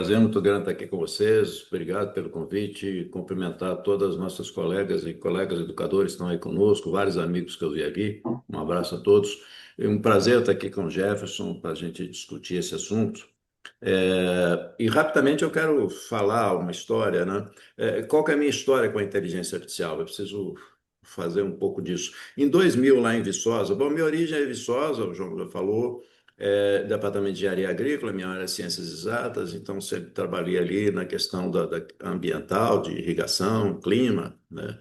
Prazer muito grande estar aqui com vocês. Obrigado pelo convite. Cumprimentar todas as nossas colegas e colegas educadores que estão aí conosco, vários amigos que eu vi aqui. Um abraço a todos. É um prazer estar aqui com o Jefferson para a gente discutir esse assunto. E rapidamente eu quero falar uma história, né? Qual que é a minha história com a inteligência artificial? Eu preciso fazer um pouco disso. Em 2000, lá em Viçosa, bom, minha origem é Viçosa, o João já falou, departamento de engenharia agrícola, minha área é ciências exatas, então sempre trabalhei ali na questão da ambiental, de irrigação, clima, né?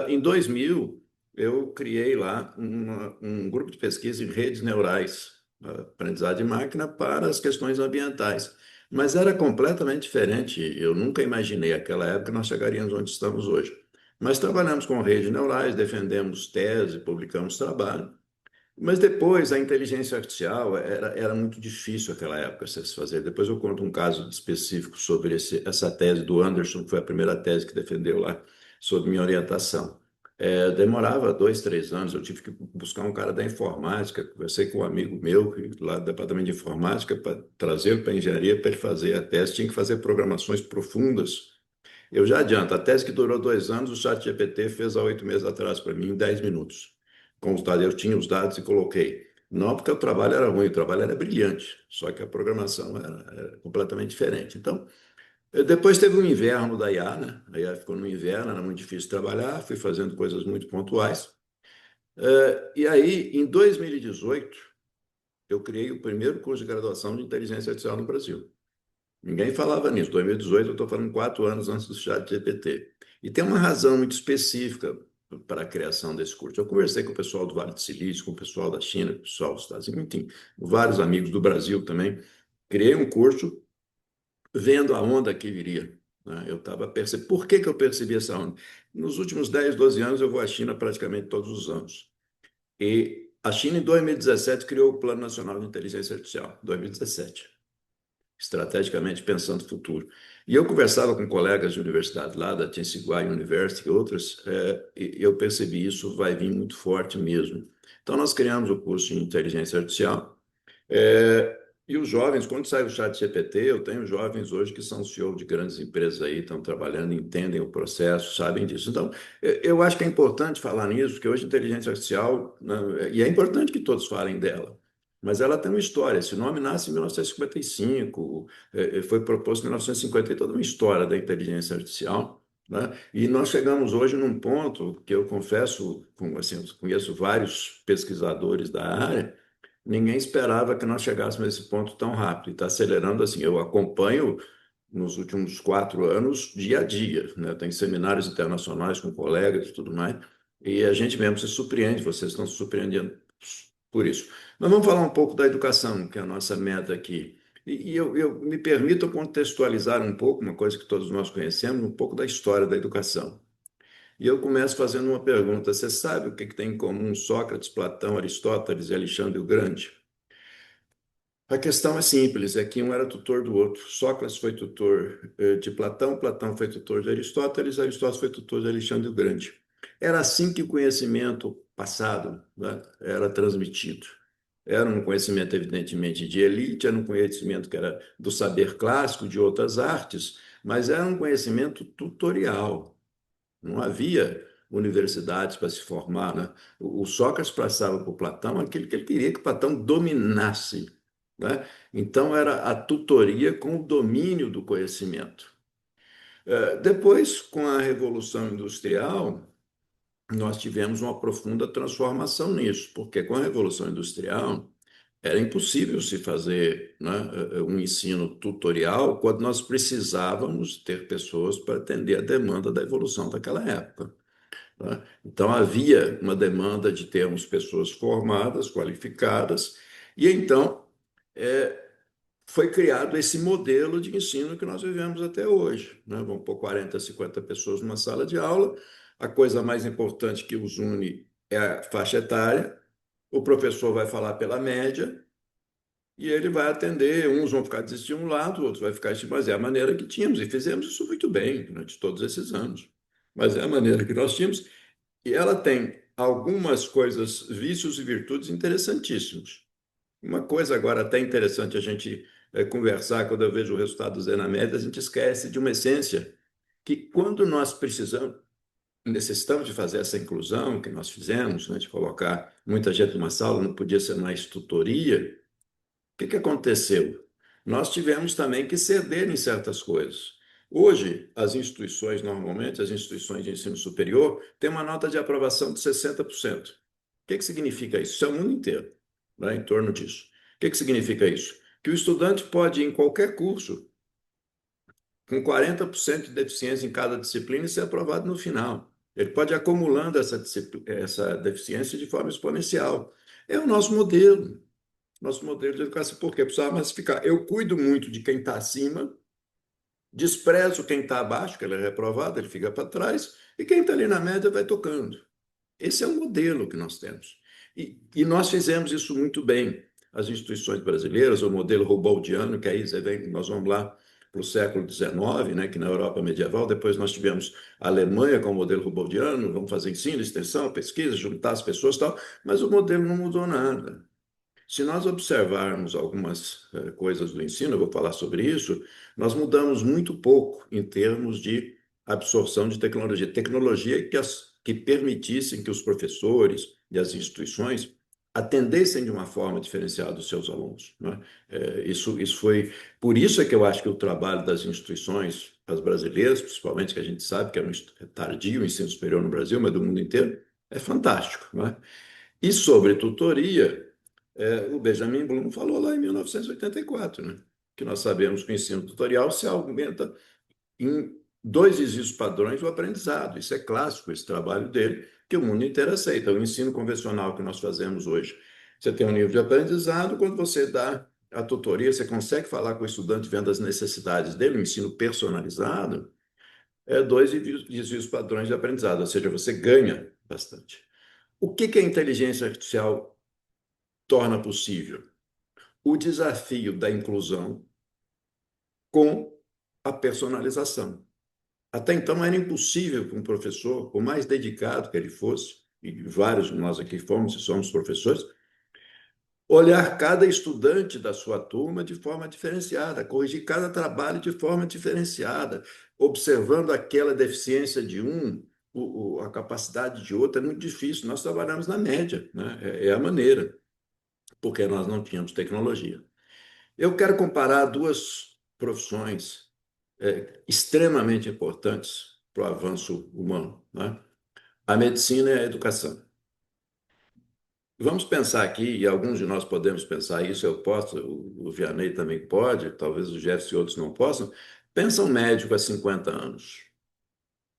Em 2000, eu criei lá um grupo de pesquisa em redes neurais, aprendizagem de máquina para as questões ambientais. Mas era completamente diferente. Eu nunca imaginei aquela época que nós chegaríamos onde estamos hoje. Mas trabalhamos com redes neurais, defendemos tese, publicamos trabalho. Mas depois a inteligência artificial era muito difícil naquela época se fazer. Depois eu conto um caso específico sobre essa tese do Anderson, que foi a primeira tese que defendeu lá, sobre minha orientação. Demorava 2, 3 anos, eu tive que buscar um cara da informática, conversei com um amigo meu lá do departamento de informática para trazê-lo para a engenharia para ele fazer a tese. Tinha que fazer programações profundas. Eu já adianto, a tese que durou 2 anos, o ChatGPT fez há 8 meses atrás para mim, em 10 minutos. Com os dados, eu tinha os dados e coloquei. Não porque o trabalho era ruim, o trabalho era brilhante, só que a programação era completamente diferente. Então, depois teve o inverno da IA, né? A IA ficou no inverno, era muito difícil trabalhar, fui fazendo coisas muito pontuais. E aí, em 2018, eu criei o primeiro curso de graduação de inteligência artificial no Brasil. Ninguém falava nisso. 2018, eu estou falando 4 anos antes do chat GPT. E tem uma razão muito específica para a criação desse curso. Eu conversei com o pessoal do Vale do Silício, com o pessoal da China, com o pessoal dos Estados Unidos, enfim, vários amigos do Brasil também. Criei um curso vendo a onda que viria, né? Eu estava percebendo. Por que eu percebi essa onda? Nos últimos 10, 12 anos, eu vou à China praticamente todos os anos. E a China, em 2017, criou o Plano Nacional de Inteligência Artificial, 2017, estrategicamente pensando no futuro. E eu conversava com colegas de universidade lá, da Tsinghua University e outras, e eu percebi isso vai vir muito forte mesmo. Então, nós criamos o curso de inteligência artificial, e os jovens, quando sai o chat GPT, eu tenho jovens hoje que são CEO de grandes empresas aí, estão trabalhando, entendem o processo, sabem disso. Então, eu acho que é importante falar nisso, porque hoje a inteligência artificial, né, e é importante que todos falem dela, mas ela tem uma história. Esse nome nasce em 1955, foi proposto em 1950, e toda uma história da inteligência artificial, né? E nós chegamos hoje num ponto que eu confesso, assim, eu conheço vários pesquisadores da área. Ninguém esperava que nós chegássemos a esse ponto tão rápido e está acelerando assim. Eu acompanho nos últimos 4 anos, dia a dia, né? Tem seminários internacionais com colegas e tudo mais, e a gente mesmo se surpreende, vocês estão se surpreendendo por isso. Mas vamos falar um pouco da educação, que é a nonossa meta aqui. E eu me permito contextualizar um pouco, uma coisa que todos nós conhecemos, um pouco da história da educação. E eu começo fazendo uma pergunta: você sabe o que tem em comum Sócrates, Platão, Aristóteles e Alexandre o Grande? A questão é simples, é que um era tutor do outro. Sócrates foi tutor de Platão, Platão foi tutor de Aristóteles, Aristóteles foi tutor de Alexandre o Grande. Era assim que o conhecimento passado, né, era transmitido. Era um conhecimento, evidentemente, de elite, era um conhecimento que era do saber clássico, de outras artes, mas era um conhecimento tutorial. Não havia universidades para se formar, né? O Sócrates passava por Platão aquilo que ele queria que Platão dominasse, né? Então, era a tutoria com o domínio do conhecimento. Depois, com a Revolução Industrial, nós tivemos uma profunda transformação nisso, porque com a Revolução Industrial era impossível se fazer, né, um ensino tutorial quando nós precisávamos ter pessoas para atender a demanda da evolução daquela época, né? Então, havia uma demanda de termos pessoas formadas, qualificadas, e então é, foi criado esse modelo de ensino que nós vivemos até hoje, né? Vamos pôr 40, 50 pessoas numa sala de aula, a coisa mais importante que os une é a faixa etária, o professor vai falar pela média, e ele vai atender, uns vão ficar desestimulados, outros vão ficar estimulados. É a maneira que tínhamos, e fizemos isso muito bem durante todos esses anos. Mas é a maneira que nós tínhamos, e ela tem algumas coisas, vícios e virtudes interessantíssimos. Uma coisa agora até interessante a gente conversar, quando eu vejo o resultado do Zé na média, a gente esquece de uma essência que quando nós necessitamos de fazer essa inclusão que nós fizemos, né, de colocar muita gente numa sala, não podia ser mais tutoria. O que que aconteceu? Nós tivemos também que ceder em certas coisas. Hoje, as instituições, normalmente, as instituições de ensino superior, têm uma nota de aprovação de 60%. O que que significa isso? Isso é o mundo inteiro, né, em torno disso. O que que significa isso? Que o estudante pode ir em qualquer curso com 40% de deficiência em cada disciplina e ser aprovado no final. Ele pode ir acumulando essa deficiência de forma exponencial. É o nosso modelo de educação. Por quê? Precisava massificar. Eu cuido muito de quem está acima, desprezo quem está abaixo, que ele é reprovado, ele fica para trás, e quem está ali na média vai tocando. Esse é o modelo que nós temos. E nós fizemos isso muito bem. As instituições brasileiras, o modelo Ruboldiano, que aí nós vamos lá para o século XIX, né, que na Europa medieval, depois nós tivemos a Alemanha com o modelo Ruboldiano, vamos fazer ensino, extensão, pesquisa, juntar as pessoas e tal, mas o modelo não mudou nada. Se nós observarmos algumas coisas do ensino, eu vou falar sobre isso, nós mudamos muito pouco em termos de absorção de tecnologia. Tecnologia que permitissem que os professores e as instituições atendessem de uma forma diferenciada os seus alunos, né? Isso foi... Por isso é que eu acho que o trabalho das instituições, as brasileiras, principalmente, que a gente sabe que é tardio o ensino superior no Brasil, mas do mundo inteiro, é fantástico, né? E sobre tutoria, o Benjamin Bloom falou lá em 1984, né? Que nós sabemos que o ensino tutorial se aumenta em dois exígios padrões do aprendizado. Isso é clássico, esse trabalho dele, que o mundo inteiro aceita. O ensino convencional que nós fazemos hoje. Você tem um nível de aprendizado, quando você dá a tutoria, você consegue falar com o estudante vendo as necessidades dele, o ensino personalizado, dois desvios padrões de aprendizado, ou seja, você ganha bastante. O que que a inteligência artificial torna possível? O desafio da inclusão com a personalização. Até então era impossível que um professor, por mais dedicado que ele fosse, e vários de nós aqui fomos e somos professores, olhar cada estudante da sua turma de forma diferenciada, corrigir cada trabalho de forma diferenciada, observando aquela deficiência de um, a capacidade de outro, é muito difícil. Nós trabalhamos na média, né? É a maneira, porque nós não tínhamos tecnologia. Eu quero comparar duas profissões extremamente importantes para o avanço humano, né? A medicina e a educação. Vamos pensar aqui, e alguns de nós podemos pensar isso, eu posso, o Vianney também pode, talvez o Jefferson e outros não possam. Pensa um médico há 50 anos.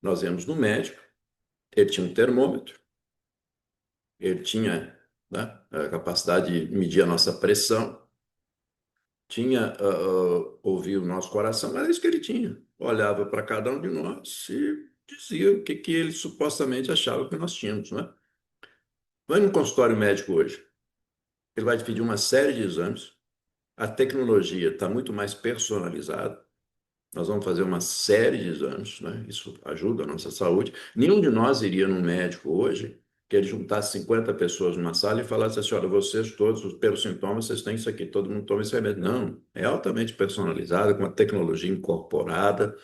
Nós íamos no médico, ele tinha um termômetro, ele tinha, né, a capacidade de medir a nossa pressão, tinha, ouvia o nosso coração, era isso que ele tinha. Olhava para cada um de nós e dizia o que ele supostamente achava que nós tínhamos, né? Vai no consultório médico hoje, ele vai te pedir uma série de exames, a tecnologia está muito mais personalizada, nós vamos fazer uma série de exames, né? Isso ajuda a nossa saúde. Nenhum de nós iria num médico hoje que ele juntasse 50 pessoas numa sala e falasse assim, olha, vocês todos, pelos sintomas, vocês têm isso aqui, todo mundo toma esse remédio. Não, é altamente personalizado, com a tecnologia incorporada,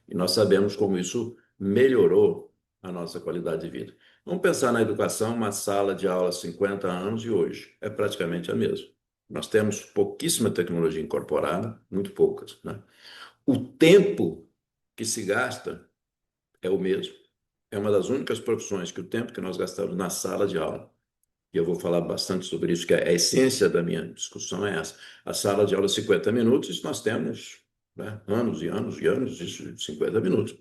e nós sabemos como isso melhorou a nossa qualidade de vida. Vamos pensar na educação, uma sala de aula há 50 anos e hoje é praticamente a mesma. Nós temos pouquíssima tecnologia incorporada, muito poucas, né? O tempo que se gasta é o mesmo. É uma das únicas profissões que o tempo que nós gastamos na sala de aula, e eu vou falar bastante sobre isso, que a essência da minha discussão é essa. A sala de aula, 50 minutos, nós temos, né, anos e anos e anos de 50 minutos,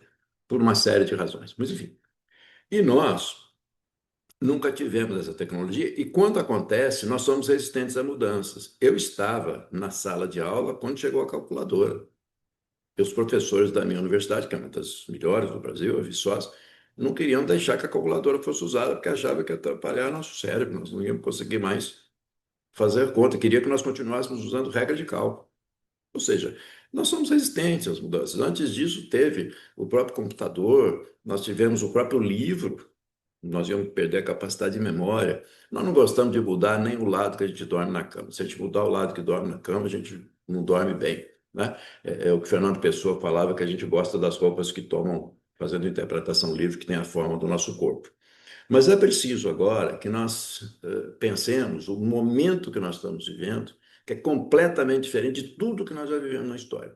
por uma série de razões. Mas, enfim. E nós nunca tivemos essa tecnologia, e quando acontece, nós somos resistentes a mudanças. Eu estava na sala de aula quando chegou a calculadora. E os professores da minha universidade, que é uma das melhores do Brasil, a Viçosa, não queriam deixar que a calculadora fosse usada porque achavam que ia atrapalhar nosso cérebro, nós não íamos conseguir mais fazer conta, queria que nós continuássemos usando regra de cálculo. Ou seja, nós somos resistentes às mudanças. Antes disso, teve o próprio computador, nós tivemos o próprio livro, nós íamos perder a capacidade de memória. Nós não gostamos de mudar nem o lado que a gente dorme na cama. Se a gente mudar o lado que dorme na cama, a gente não dorme bem, né? É o que Fernando Pessoa falava, que a gente gosta das roupas que tomam, fazendo interpretação livre, que tem a forma do nosso corpo. Mas é preciso agora que nós pensemos o momento que nós estamos vivendo, que é completamente diferente de tudo que nós já vivemos na história.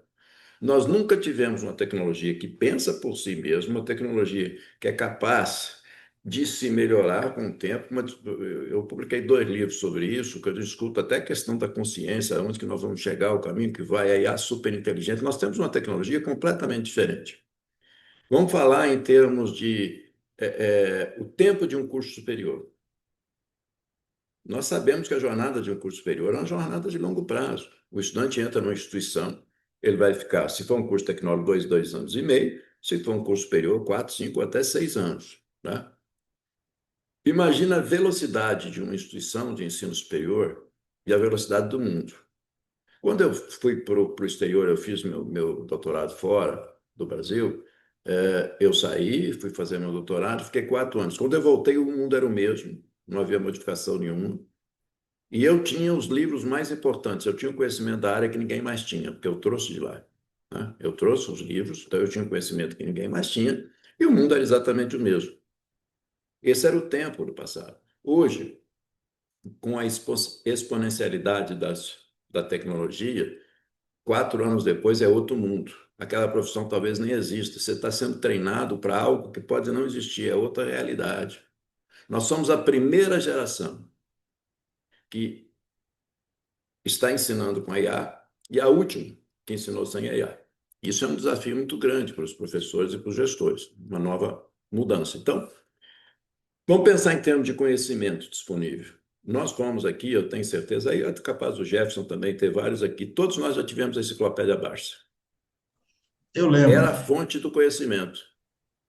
Nós nunca tivemos uma tecnologia que pensa por si mesma, uma tecnologia que é capaz de se melhorar com o tempo. Eu publiquei 2 livros sobre isso, que eu discuto até a questão da consciência, onde que nós vamos chegar, o caminho que vai aí a superinteligente. Nós temos uma tecnologia completamente diferente. Vamos falar em termos de o tempo de um curso superior. Nós sabemos que a jornada de um curso superior é uma jornada de longo prazo. O estudante entra numa instituição, ele vai ficar, se for um curso tecnológico, 2 anos e meio, se for um curso superior, 4, 5, até 6 anos. Né? Imagina a velocidade de uma instituição de ensino superior e a velocidade do mundo. Quando eu fui para o exterior, eu fiz meu doutorado fora do Brasil, eu saí, fui fazer meu doutorado, fiquei 4 anos. Quando eu voltei, o mundo era o mesmo, não havia modificação nenhuma. E eu tinha os livros mais importantes, eu tinha o conhecimento da área que ninguém mais tinha, porque eu trouxe de lá. Né? Eu trouxe os livros, então eu tinha um conhecimento que ninguém mais tinha, e o mundo era exatamente o mesmo. Esse era o tempo do passado. Hoje, com a exponencialidade da tecnologia, 4 anos depois é outro mundo. Aquela profissão talvez nem exista. Você está sendo treinado para algo que pode não existir, é outra realidade. Nós somos a primeira geração que está ensinando com a IA e a última que ensinou sem a IA. Isso é um desafio muito grande para os professores e para os gestores, uma nova mudança. Então, vamos pensar em termos de conhecimento disponível. Nós fomos aqui, eu tenho certeza, aí é capaz do Jefferson também ter vários aqui, todos nós já tivemos a enciclopédia Barça. Eu lembro. Era a fonte do conhecimento.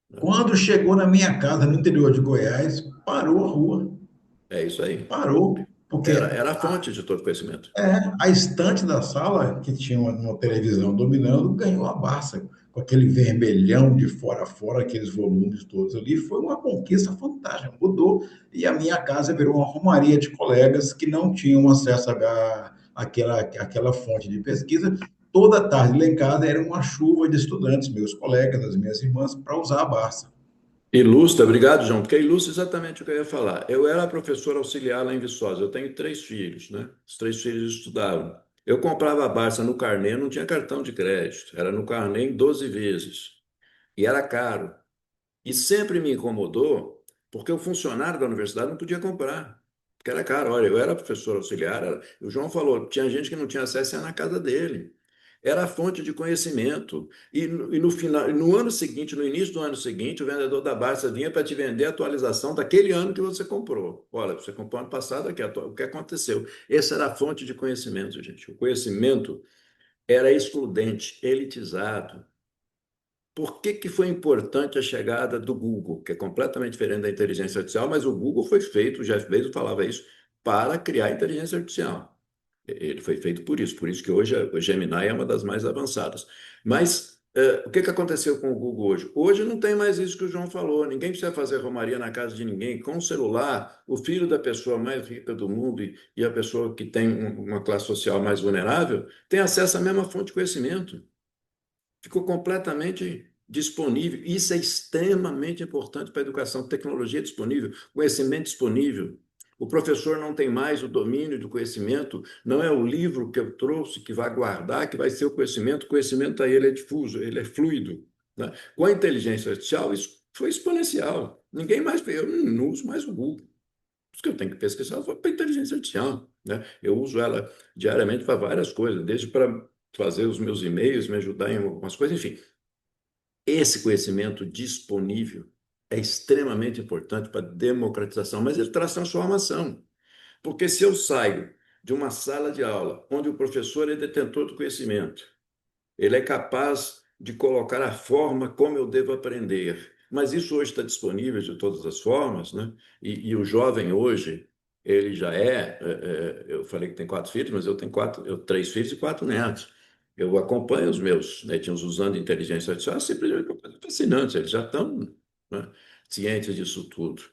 Né? Quando chegou na minha casa, no interior de Goiás, parou a rua. É isso aí. Parou, porque Era a fonte de todo conhecimento. a estante da sala, que tinha uma televisão dominando, ganhou a Barça, com aquele vermelhão de fora a fora, aqueles volumes todos ali. Foi uma conquista fantástica, mudou. E a minha casa virou uma romaria de colegas que não tinham acesso àquela fonte de pesquisa. Toda tarde lá em casa era uma chuva de estudantes, meus colegas, as minhas irmãs, para usar a Barça. Ilustra, obrigado, João, porque ilustra exatamente o que eu ia falar. Eu era professor auxiliar lá em Viçosa, eu tenho 3 filhos, né? Os 3 filhos estudavam. Eu comprava a Barça no carnê, não tinha cartão de crédito, era no carnê em 12 vezes. E era caro. E sempre me incomodou, porque o funcionário da universidade não podia comprar, porque era caro. Olha, eu era professor auxiliar, o João falou, tinha gente que não tinha acesso ia na casa dele. Era a fonte de conhecimento. E no final, no ano seguinte, no início do ano seguinte, o vendedor da Barça vinha para te vender a atualização daquele ano que você comprou. Olha, você comprou ano passado, aqui, o que aconteceu? Essa era a fonte de conhecimento, gente. O conhecimento era excludente, elitizado. Por que que foi importante a chegada do Google, que é completamente diferente da inteligência artificial, mas o Google foi feito, o Jeff Bezos falava isso, para criar inteligência artificial. Ele foi feito por isso que hoje a Gemini é uma das mais avançadas. Mas o que que aconteceu com o Google hoje? Hoje não tem mais isso que o João falou, ninguém precisa fazer romaria na casa de ninguém. Com o celular, o filho da pessoa mais rica do mundo e a pessoa que tem uma classe social mais vulnerável tem acesso à mesma fonte de conhecimento, ficou completamente disponível. Isso é extremamente importante para a educação. Tecnologia disponível, conhecimento disponível. O professor não tem mais o domínio do conhecimento, não é o livro que eu trouxe que vai guardar, que vai ser o conhecimento aí ele é difuso, ele é fluido. Né? Com a inteligência artificial, isso foi exponencial. Ninguém mais, eu não uso mais o Google. Isso que eu tenho que pesquisar foi para a inteligência artificial. Né? Eu uso ela diariamente para várias coisas, desde para fazer os meus e-mails, me ajudar em algumas coisas, enfim. Esse conhecimento disponível é extremamente importante para a democratização, mas ele traz transformação. Porque se eu saio de uma sala de aula onde o professor é detentor do conhecimento, ele é capaz de colocar a forma como eu devo aprender. Mas isso hoje está disponível de todas as formas, né? E o jovem hoje, ele já eu falei que tem 4 filhos, mas eu 3 filhos e 4 netos. Eu acompanho os meus netinhos usando inteligência artificial, é simplesmente uma coisa fascinante, eles já estão, né, cientes disso tudo.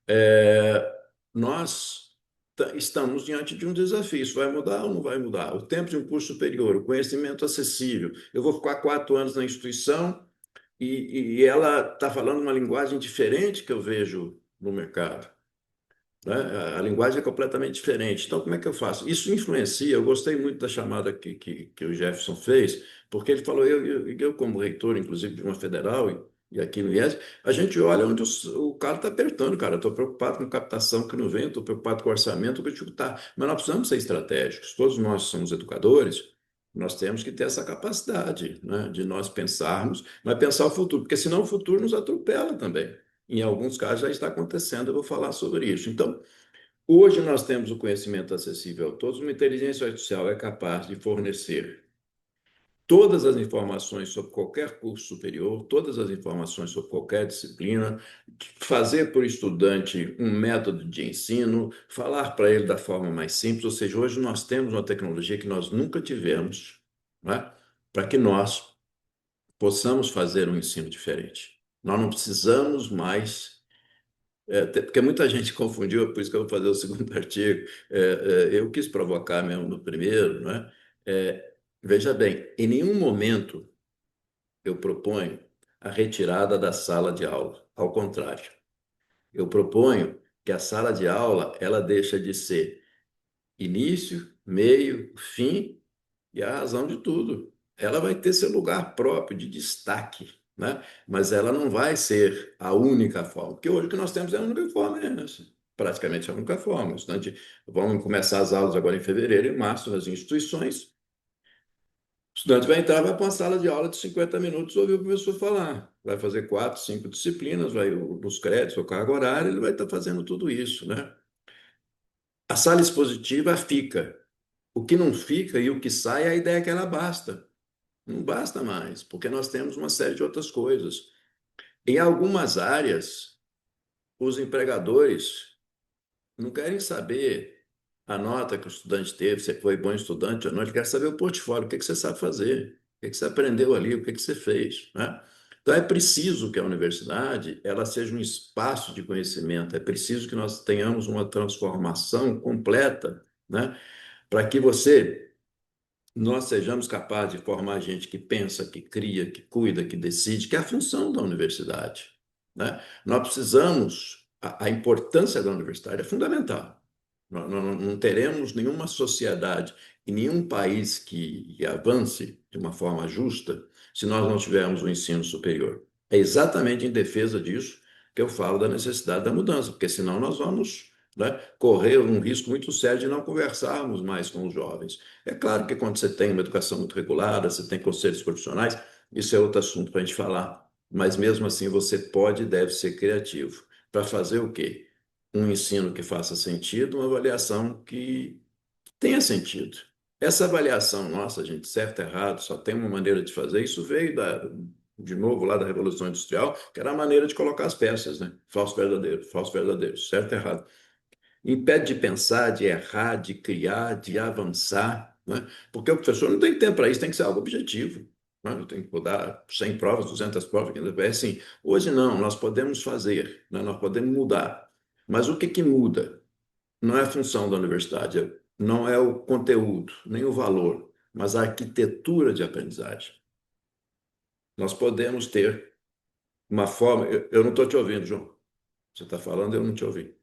É, nós estamos diante de um desafio. Isso vai mudar ou não vai mudar? O tempo de um curso superior, o conhecimento acessível. Eu vou ficar 4 anos na instituição e ela está falando uma linguagem diferente que eu vejo no mercado, né? A linguagem é completamente diferente. Então, como é que eu faço? Isso influencia. Eu gostei muito da chamada que o Jefferson fez, porque ele falou, eu como reitor, inclusive, de uma federal, e aqui no IES, a gente olha onde o cara está apertando, cara. Estou preocupado com captação que não vem, estou preocupado com orçamento que está. Mas nós precisamos ser estratégicos. Todos nós somos educadores, nós temos que ter essa capacidade, né, de nós pensarmos, mas pensar o futuro, porque senão o futuro nos atropela também. Em alguns casos já está acontecendo, eu vou falar sobre isso. Então, hoje nós temos o conhecimento acessível a todos, uma inteligência artificial é capaz de fornecer todas as informações sobre qualquer curso superior, todas as informações sobre qualquer disciplina, fazer para o estudante um método de ensino, falar para ele da forma mais simples, ou seja, hoje nós temos uma tecnologia que nós nunca tivemos, né, para que nós possamos fazer um ensino diferente. Nós não precisamos mais porque muita gente confundiu, por isso que eu vou fazer o segundo artigo. Eu quis provocar mesmo no primeiro, né? Veja bem, em nenhum momento eu proponho a retirada da sala de aula. Ao contrário, eu proponho que a sala de aula ela deixa de ser início, meio, fim e a razão de tudo. Ela vai ter seu lugar próprio de destaque, né? Mas ela não vai ser a única forma, porque hoje o que nós temos é a única forma, né? Praticamente a única forma. O estudante, vamos começar as aulas agora em fevereiro e março nas instituições. O estudante vai entrar, vai para uma sala de aula de 50 minutos, ouvir o professor falar. Vai fazer 4, 5 disciplinas, vai nos créditos ou carga horária, ele vai estar fazendo tudo isso, né? A sala expositiva fica. O que não fica e o que sai é a ideia que ela basta. Não basta mais, porque nós temos uma série de outras coisas. Em algumas áreas, os empregadores não querem saber a nota que o estudante teve, se foi bom estudante ou não, ele quer saber o portfólio, o que que você sabe fazer, o que que você aprendeu ali, o que que você fez, né? Então é preciso que a universidade ela seja um espaço de conhecimento, é preciso que nós tenhamos uma transformação completa, né? Para que nós sejamos capazes de formar gente que pensa, que cria, que cuida, que decide, que é a função da universidade, né? Nós precisamos, a importância da universidade é fundamental. Nós não teremos nenhuma sociedade e nenhum país que avance de uma forma justa se nós não tivermos um ensino superior. É exatamente em defesa disso que eu falo da necessidade da mudança, porque senão nós vamos, né, correr um risco muito sério de não conversarmos mais com os jovens. É claro que quando você tem uma educação muito regulada, você tem conselhos profissionais, isso é outro assunto para a gente falar. Mas mesmo assim você pode e deve ser criativo. Para fazer o quê? Um ensino que faça sentido, uma avaliação que tenha sentido. Essa avaliação nossa, gente, certo, errado, só tem uma maneira de fazer. Isso veio de novo lá da Revolução Industrial, que era a maneira de colocar as peças, né? Falso verdadeiro, certo, errado. Impede de pensar, de errar, de criar, de avançar, né? Porque o professor não tem tempo para isso, tem que ser algo objetivo. Né? Eu tenho que dar 100 provas, 200 provas, é assim. Hoje não, nós podemos fazer, né? Nós podemos mudar. Mas o que que muda? Não é a função da universidade, não é o conteúdo, nem o valor, mas a arquitetura de aprendizagem. Nós podemos ter uma forma. Eu não estou te ouvindo, João. Você está falando, eu não te ouvi.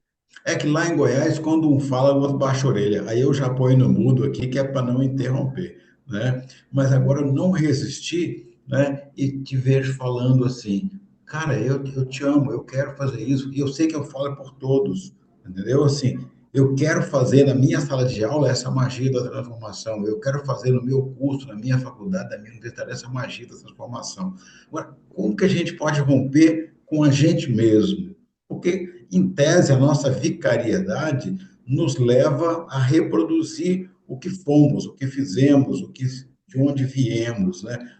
É que lá em Goiás, quando um fala, o outro baixa a orelha. Aí eu já ponho no mudo aqui, que é para não interromper, né? Mas agora eu não resisti, né? E te vejo falando assim, cara, eu te amo, eu quero fazer isso. E eu sei que eu falo por todos, entendeu? Assim, eu quero fazer na minha sala de aula essa magia da transformação. Eu quero fazer no meu curso, na minha faculdade, na minha universidade, essa magia da transformação. Agora, como que a gente pode romper com a gente mesmo? Porque, em tese, a nossa vicariedade nos leva a reproduzir o que fomos, o que fizemos, de onde viemos, né?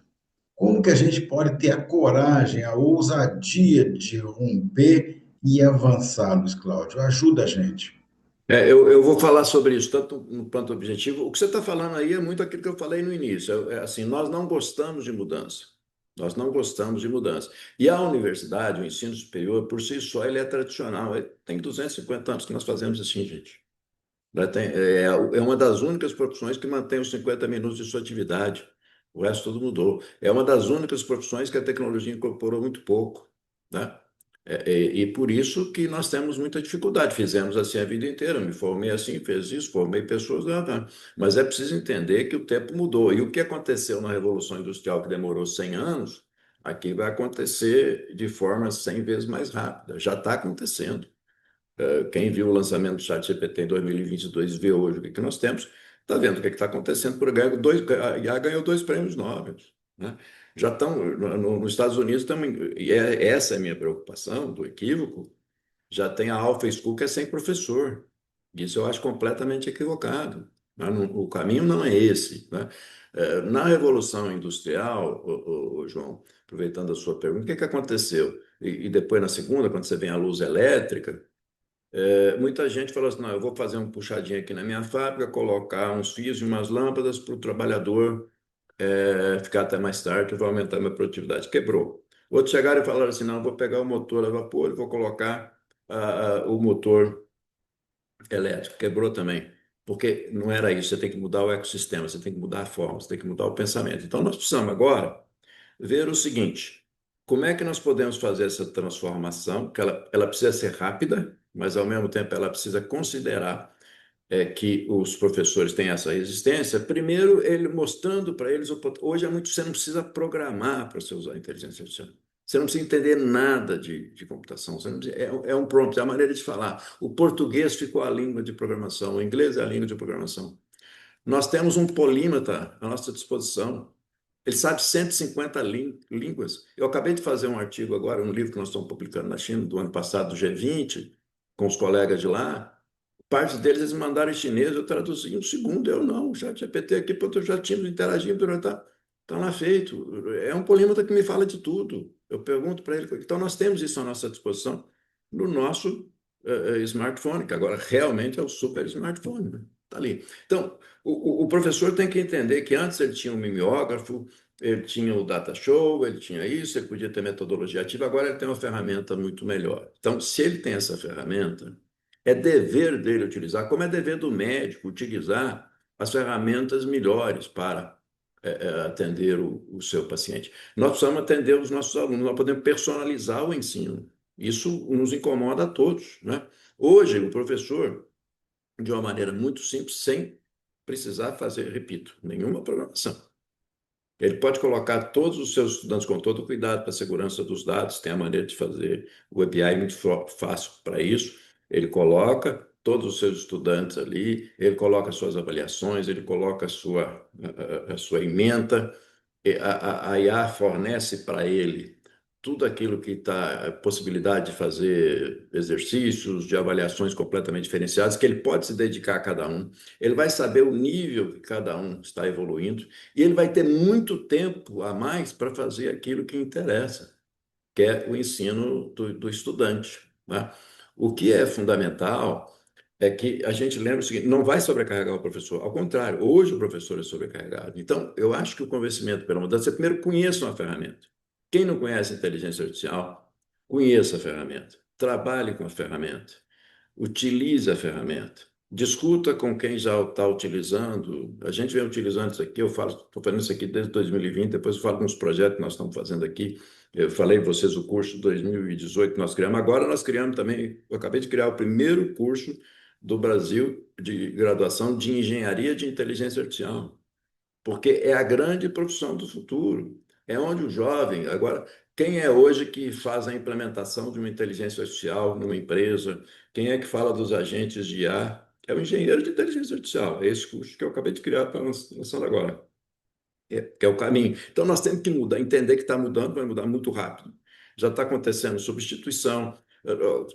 Como que a gente pode ter a coragem, a ousadia de romper e avançar, Luiz Cláudio? Ajuda a gente. Eu vou falar sobre isso, tanto no plano objetivo. O que você está falando aí é muito aquilo que eu falei no início. Assim, nós não gostamos de mudança. Nós não gostamos de mudança. E a universidade, o ensino superior, por si só, ele é tradicional. Tem 250 anos que nós fazemos assim, gente. É uma das únicas profissões que mantém os 50 minutos de sua atividade. O resto tudo mudou. É uma das únicas profissões que a tecnologia incorporou muito pouco, né? E por isso que nós temos muita dificuldade. Fizemos assim a vida inteira. Me formei assim, fiz isso, formei pessoas. Mas é preciso entender que o tempo mudou. E o que aconteceu na Revolução Industrial, que demorou 100 anos, aqui vai acontecer de forma 100 vezes mais rápida. Já está acontecendo. Quem viu o lançamento do ChatGPT em 2022 vê hoje o que que nós temos, está vendo o que está acontecendo, por ganhar dois, a IA ganhou 2 prêmios Nobel, né? Já estão nos Estados Unidos também, e essa é a minha preocupação, do equívoco, já tem a Alpha School que é sem professor. Isso eu acho completamente equivocado, né? O caminho não é esse, né? Na Revolução Industrial, João, aproveitando a sua pergunta, o que que aconteceu? E depois na segunda, quando você vem a luz elétrica, muita gente falou assim, não, eu vou fazer um puxadinho aqui na minha fábrica, colocar uns fios e umas lâmpadas para o trabalhador ficar até mais tarde, que vai aumentar a minha produtividade. Quebrou. Outros chegaram e falaram assim, não, eu vou pegar o motor a vapor e vou colocar o motor elétrico. Quebrou também. Porque não era isso, você tem que mudar o ecossistema, você tem que mudar a forma, você tem que mudar o pensamento. Então, nós precisamos agora ver o seguinte: como é que nós podemos fazer essa transformação? Que ela precisa ser rápida, mas ao mesmo tempo ela precisa considerar que os professores têm essa resistência. Primeiro, ele mostrando para eles, hoje é muito, você não precisa programar para você usar a inteligência artificial. Você não precisa entender nada de computação. Você não precisa, é um prompt, é a maneira de falar. O português ficou a língua de programação, o inglês é a língua de programação. Nós temos um polímata à nossa disposição. Ele sabe 150 línguas. Eu acabei de fazer um artigo agora, um livro que nós estamos publicando na China, do ano passado, do G20, com os colegas de lá. Parte deles eles mandaram em chinês, eu traduzi em um segundo, eu não. O ChatGPT aqui, pô, eu já tínhamos interagindo, tá lá feito. É um polímata que me fala de tudo. Eu pergunto para ele. Então, nós temos isso à nossa disposição no nosso smartphone, que agora realmente é o super smartphone, né? Tá ali. Então, o professor tem que entender que antes ele tinha um mimeógrafo, ele tinha o data show, ele tinha isso, ele podia ter metodologia ativa, agora ele tem uma ferramenta muito melhor. Então, se ele tem essa ferramenta, é dever dele utilizar, como é dever do médico utilizar as ferramentas melhores para atender o seu paciente. Nós precisamos atender os nossos alunos, nós podemos personalizar o ensino. Isso nos incomoda a todos, né? Hoje, o professor, de uma maneira muito simples, sem precisar fazer, repito, nenhuma programação. Ele pode colocar todos os seus estudantes com todo o cuidado para a segurança dos dados, tem a maneira de fazer o API muito fácil para isso. Ele coloca todos os seus estudantes ali, ele coloca suas avaliações, ele coloca a sua ementa, a IA fornece para ele tudo aquilo que está, a possibilidade de fazer exercícios, de avaliações completamente diferenciadas, que ele pode se dedicar a cada um. Ele vai saber o nível que cada um está evoluindo e ele vai ter muito tempo a mais para fazer aquilo que interessa, que é o ensino do estudante, né? O que é fundamental é que a gente lembra o seguinte: não vai sobrecarregar o professor, ao contrário, hoje o professor é sobrecarregado. Então, eu acho que o convencimento pela mudança é primeiro conheça uma ferramenta. Quem não conhece inteligência artificial, conheça a ferramenta, trabalhe com a ferramenta, utilize a ferramenta, discuta com quem já está utilizando. A gente vem utilizando isso aqui, eu falo, estou fazendo isso aqui desde 2020, depois eu falo com os projetos que nós estamos fazendo aqui. Eu falei para vocês o curso de 2018 que nós criamos, agora nós criamos também, eu acabei de criar o primeiro curso do Brasil de graduação de engenharia de inteligência artificial, porque é a grande profissão do futuro. É onde o jovem, agora, quem é hoje que faz a implementação de uma inteligência artificial numa empresa? Quem é que fala dos agentes de IA? É o engenheiro de inteligência artificial. É esse curso que eu acabei de criar para lançar agora. Que é o caminho. Então, nós temos que mudar, entender que está mudando, vai mudar muito rápido. Já está acontecendo substituição.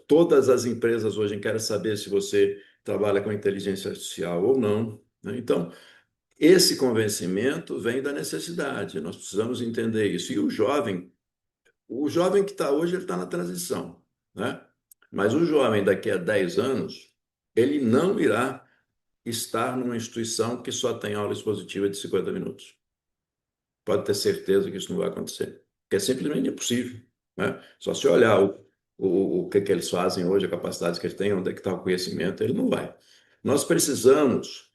Todas as empresas hoje querem saber se você trabalha com inteligência artificial ou não, né? Então, esse convencimento vem da necessidade. Nós precisamos entender isso. E o jovem que está hoje, ele está na transição, né? Mas o jovem daqui a 10 anos, ele não irá estar numa instituição que só tem aula expositiva de 50 minutos. Pode ter certeza que isso não vai acontecer, porque é simplesmente impossível, né? Só se olhar o que eles fazem hoje, a capacidade que eles têm, onde é que está o conhecimento, ele não vai. Nós precisamos,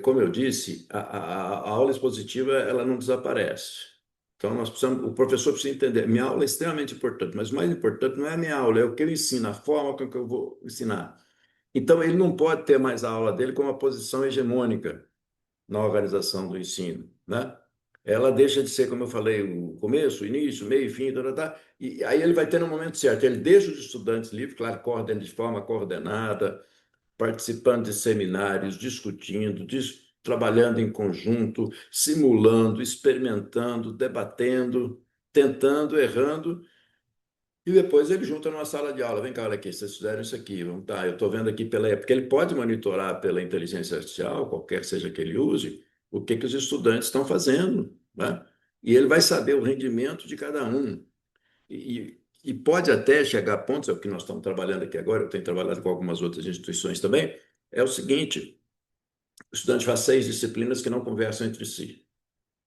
como eu disse, a aula expositiva ela não desaparece. Então, nós precisamos, o professor precisa entender, minha aula é extremamente importante, mas o mais importante não é a minha aula, é o que eu ensino, a forma com que eu vou ensinar. Então, ele não pode ter mais a aula dele com uma posição hegemônica na organização do ensino, né? Ela deixa de ser, como eu falei, o começo, o início, o meio, o fim, tá, tá, tá, e aí ele vai ter no momento certo. Ele deixa os estudantes livres, claro, de forma coordenada, participando de seminários, discutindo, trabalhando em conjunto, simulando, experimentando, debatendo, tentando, errando, e depois ele junta numa sala de aula. Vem cá, olha aqui, vocês fizeram isso aqui. Vamos, tá, eu estou vendo aqui pela. Porque ele pode monitorar pela inteligência artificial, qualquer seja que ele use, o que que os estudantes estão fazendo, né? E ele vai saber o rendimento de cada um. E pode até chegar a pontos, é o que nós estamos trabalhando aqui agora, eu tenho trabalhado com algumas outras instituições também, é o seguinte: o estudante faz 6 disciplinas que não conversam entre si.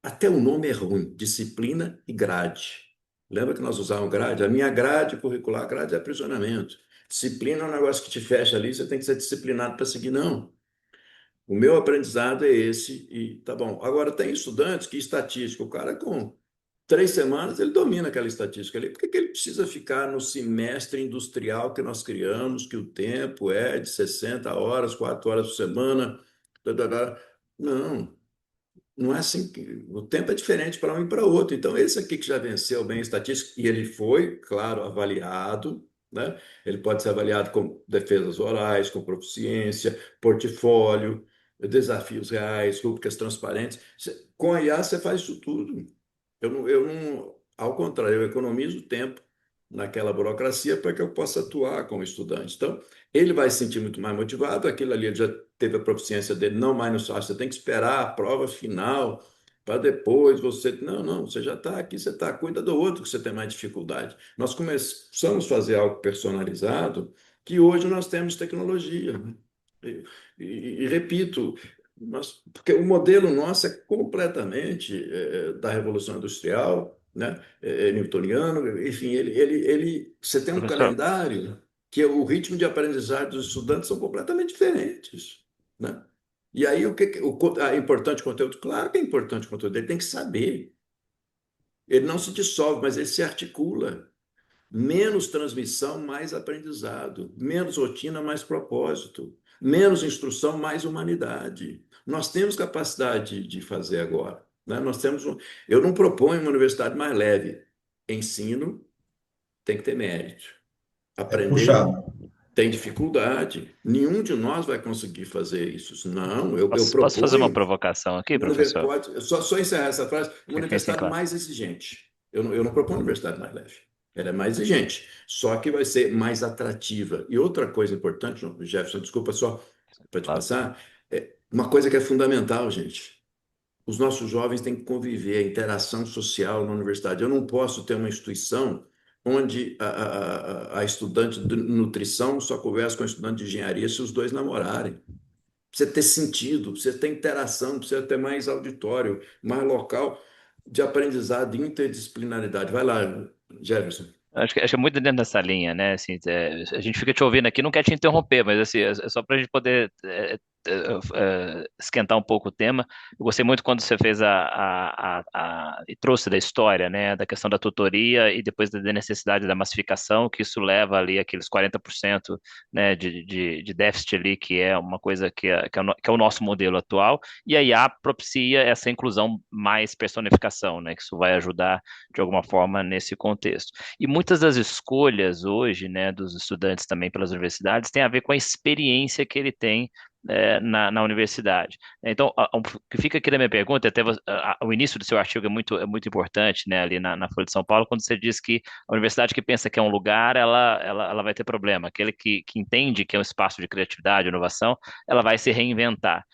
Até o nome é ruim, disciplina e grade. Lembra que nós usávamos grade? A minha grade curricular, grade é aprisionamento. Disciplina é um negócio que te fecha ali, você tem que ser disciplinado para seguir. Não. O meu aprendizado é esse, e tá bom. Agora, tem estudantes que estatística, o cara com 3 semanas ele domina aquela estatística ali. Por que que ele precisa ficar no semestre industrial que nós criamos, que o tempo é de 60 horas, 4 horas por semana? Tá, tá, tá. Não. Não é assim que o tempo é diferente para um e para outro. Então, esse aqui que já venceu bem a estatística, e ele foi, claro, avaliado, né? Ele pode ser avaliado com defesas orais, com proficiência, portfólio, desafios reais, rubricas transparentes. Com a IA, você faz isso tudo. Ao contrário, eu economizo tempo naquela burocracia para que eu possa atuar com o estudante. Então, ele vai se sentir muito mais motivado, aquilo ali ele já teve a proficiência dele, não mais no sócio, você tem que esperar a prova final para depois você. Não, não, você já está aqui, você está, cuida do outro que você tem mais dificuldade. Nós começamos a fazer algo personalizado que hoje nós temos tecnologia, né? E, e repito, porque o modelo nosso é completamente da Revolução Industrial, né? Newtoniano, enfim, você tem um Professor, calendário que o ritmo de aprendizagem dos estudantes são completamente diferentes, né? E aí, é importante o conteúdo? Claro que é importante o conteúdo, ele tem que saber. Ele não se dissolve, mas ele se articula. Menos transmissão, mais aprendizado. Menos rotina, mais propósito. Menos instrução, mais humanidade. Nós temos capacidade de fazer agora, né? Eu não proponho uma universidade mais leve. Ensino tem que ter mérito. É puxado. Aprender tem dificuldade. Nenhum de nós vai conseguir fazer isso. Não, eu posso fazer uma proponho provocação aqui, uma professor? universidade, só encerrar essa frase, uma Sim, universidade claro. mais exigente. Eu não proponho uma universidade mais leve. Ela é mais exigente, só que vai ser mais atrativa. E outra coisa importante, Jefferson, desculpa só para te Claro. passar, uma coisa que é fundamental, gente. Os nossos jovens têm que conviver, a interação social na universidade. Eu não posso ter uma instituição onde a estudante de nutrição só conversa com a estudante de engenharia se os dois namorarem. Precisa ter sentido, precisa ter interação, precisa ter mais auditório, mais local de aprendizado e interdisciplinaridade. Vai lá, Jefferson. Acho que é muito dentro dessa linha, né? Assim, a gente fica te ouvindo aqui, não quer te interromper, mas assim, é só para a gente poder esquentar um pouco o tema. Eu gostei muito quando você fez e trouxe da história, né? Da questão da tutoria e depois da necessidade da massificação, que isso leva ali aqueles 40%, né, de déficit ali, que é uma coisa que é o nosso modelo atual, e a IA propicia essa inclusão mais personificação, né? Que isso vai ajudar de alguma forma nesse contexto. E muitas das escolhas hoje, né, dos estudantes também pelas universidades, tem a ver com a experiência que ele tem na universidade. Então, o que fica aqui da minha pergunta, até o início do seu artigo é muito importante, né, ali na Folha de São Paulo, quando você diz que a universidade que pensa que é um lugar, ela vai ter problema. Aquele que entende que é um espaço de criatividade, inovação, ela vai se reinventar.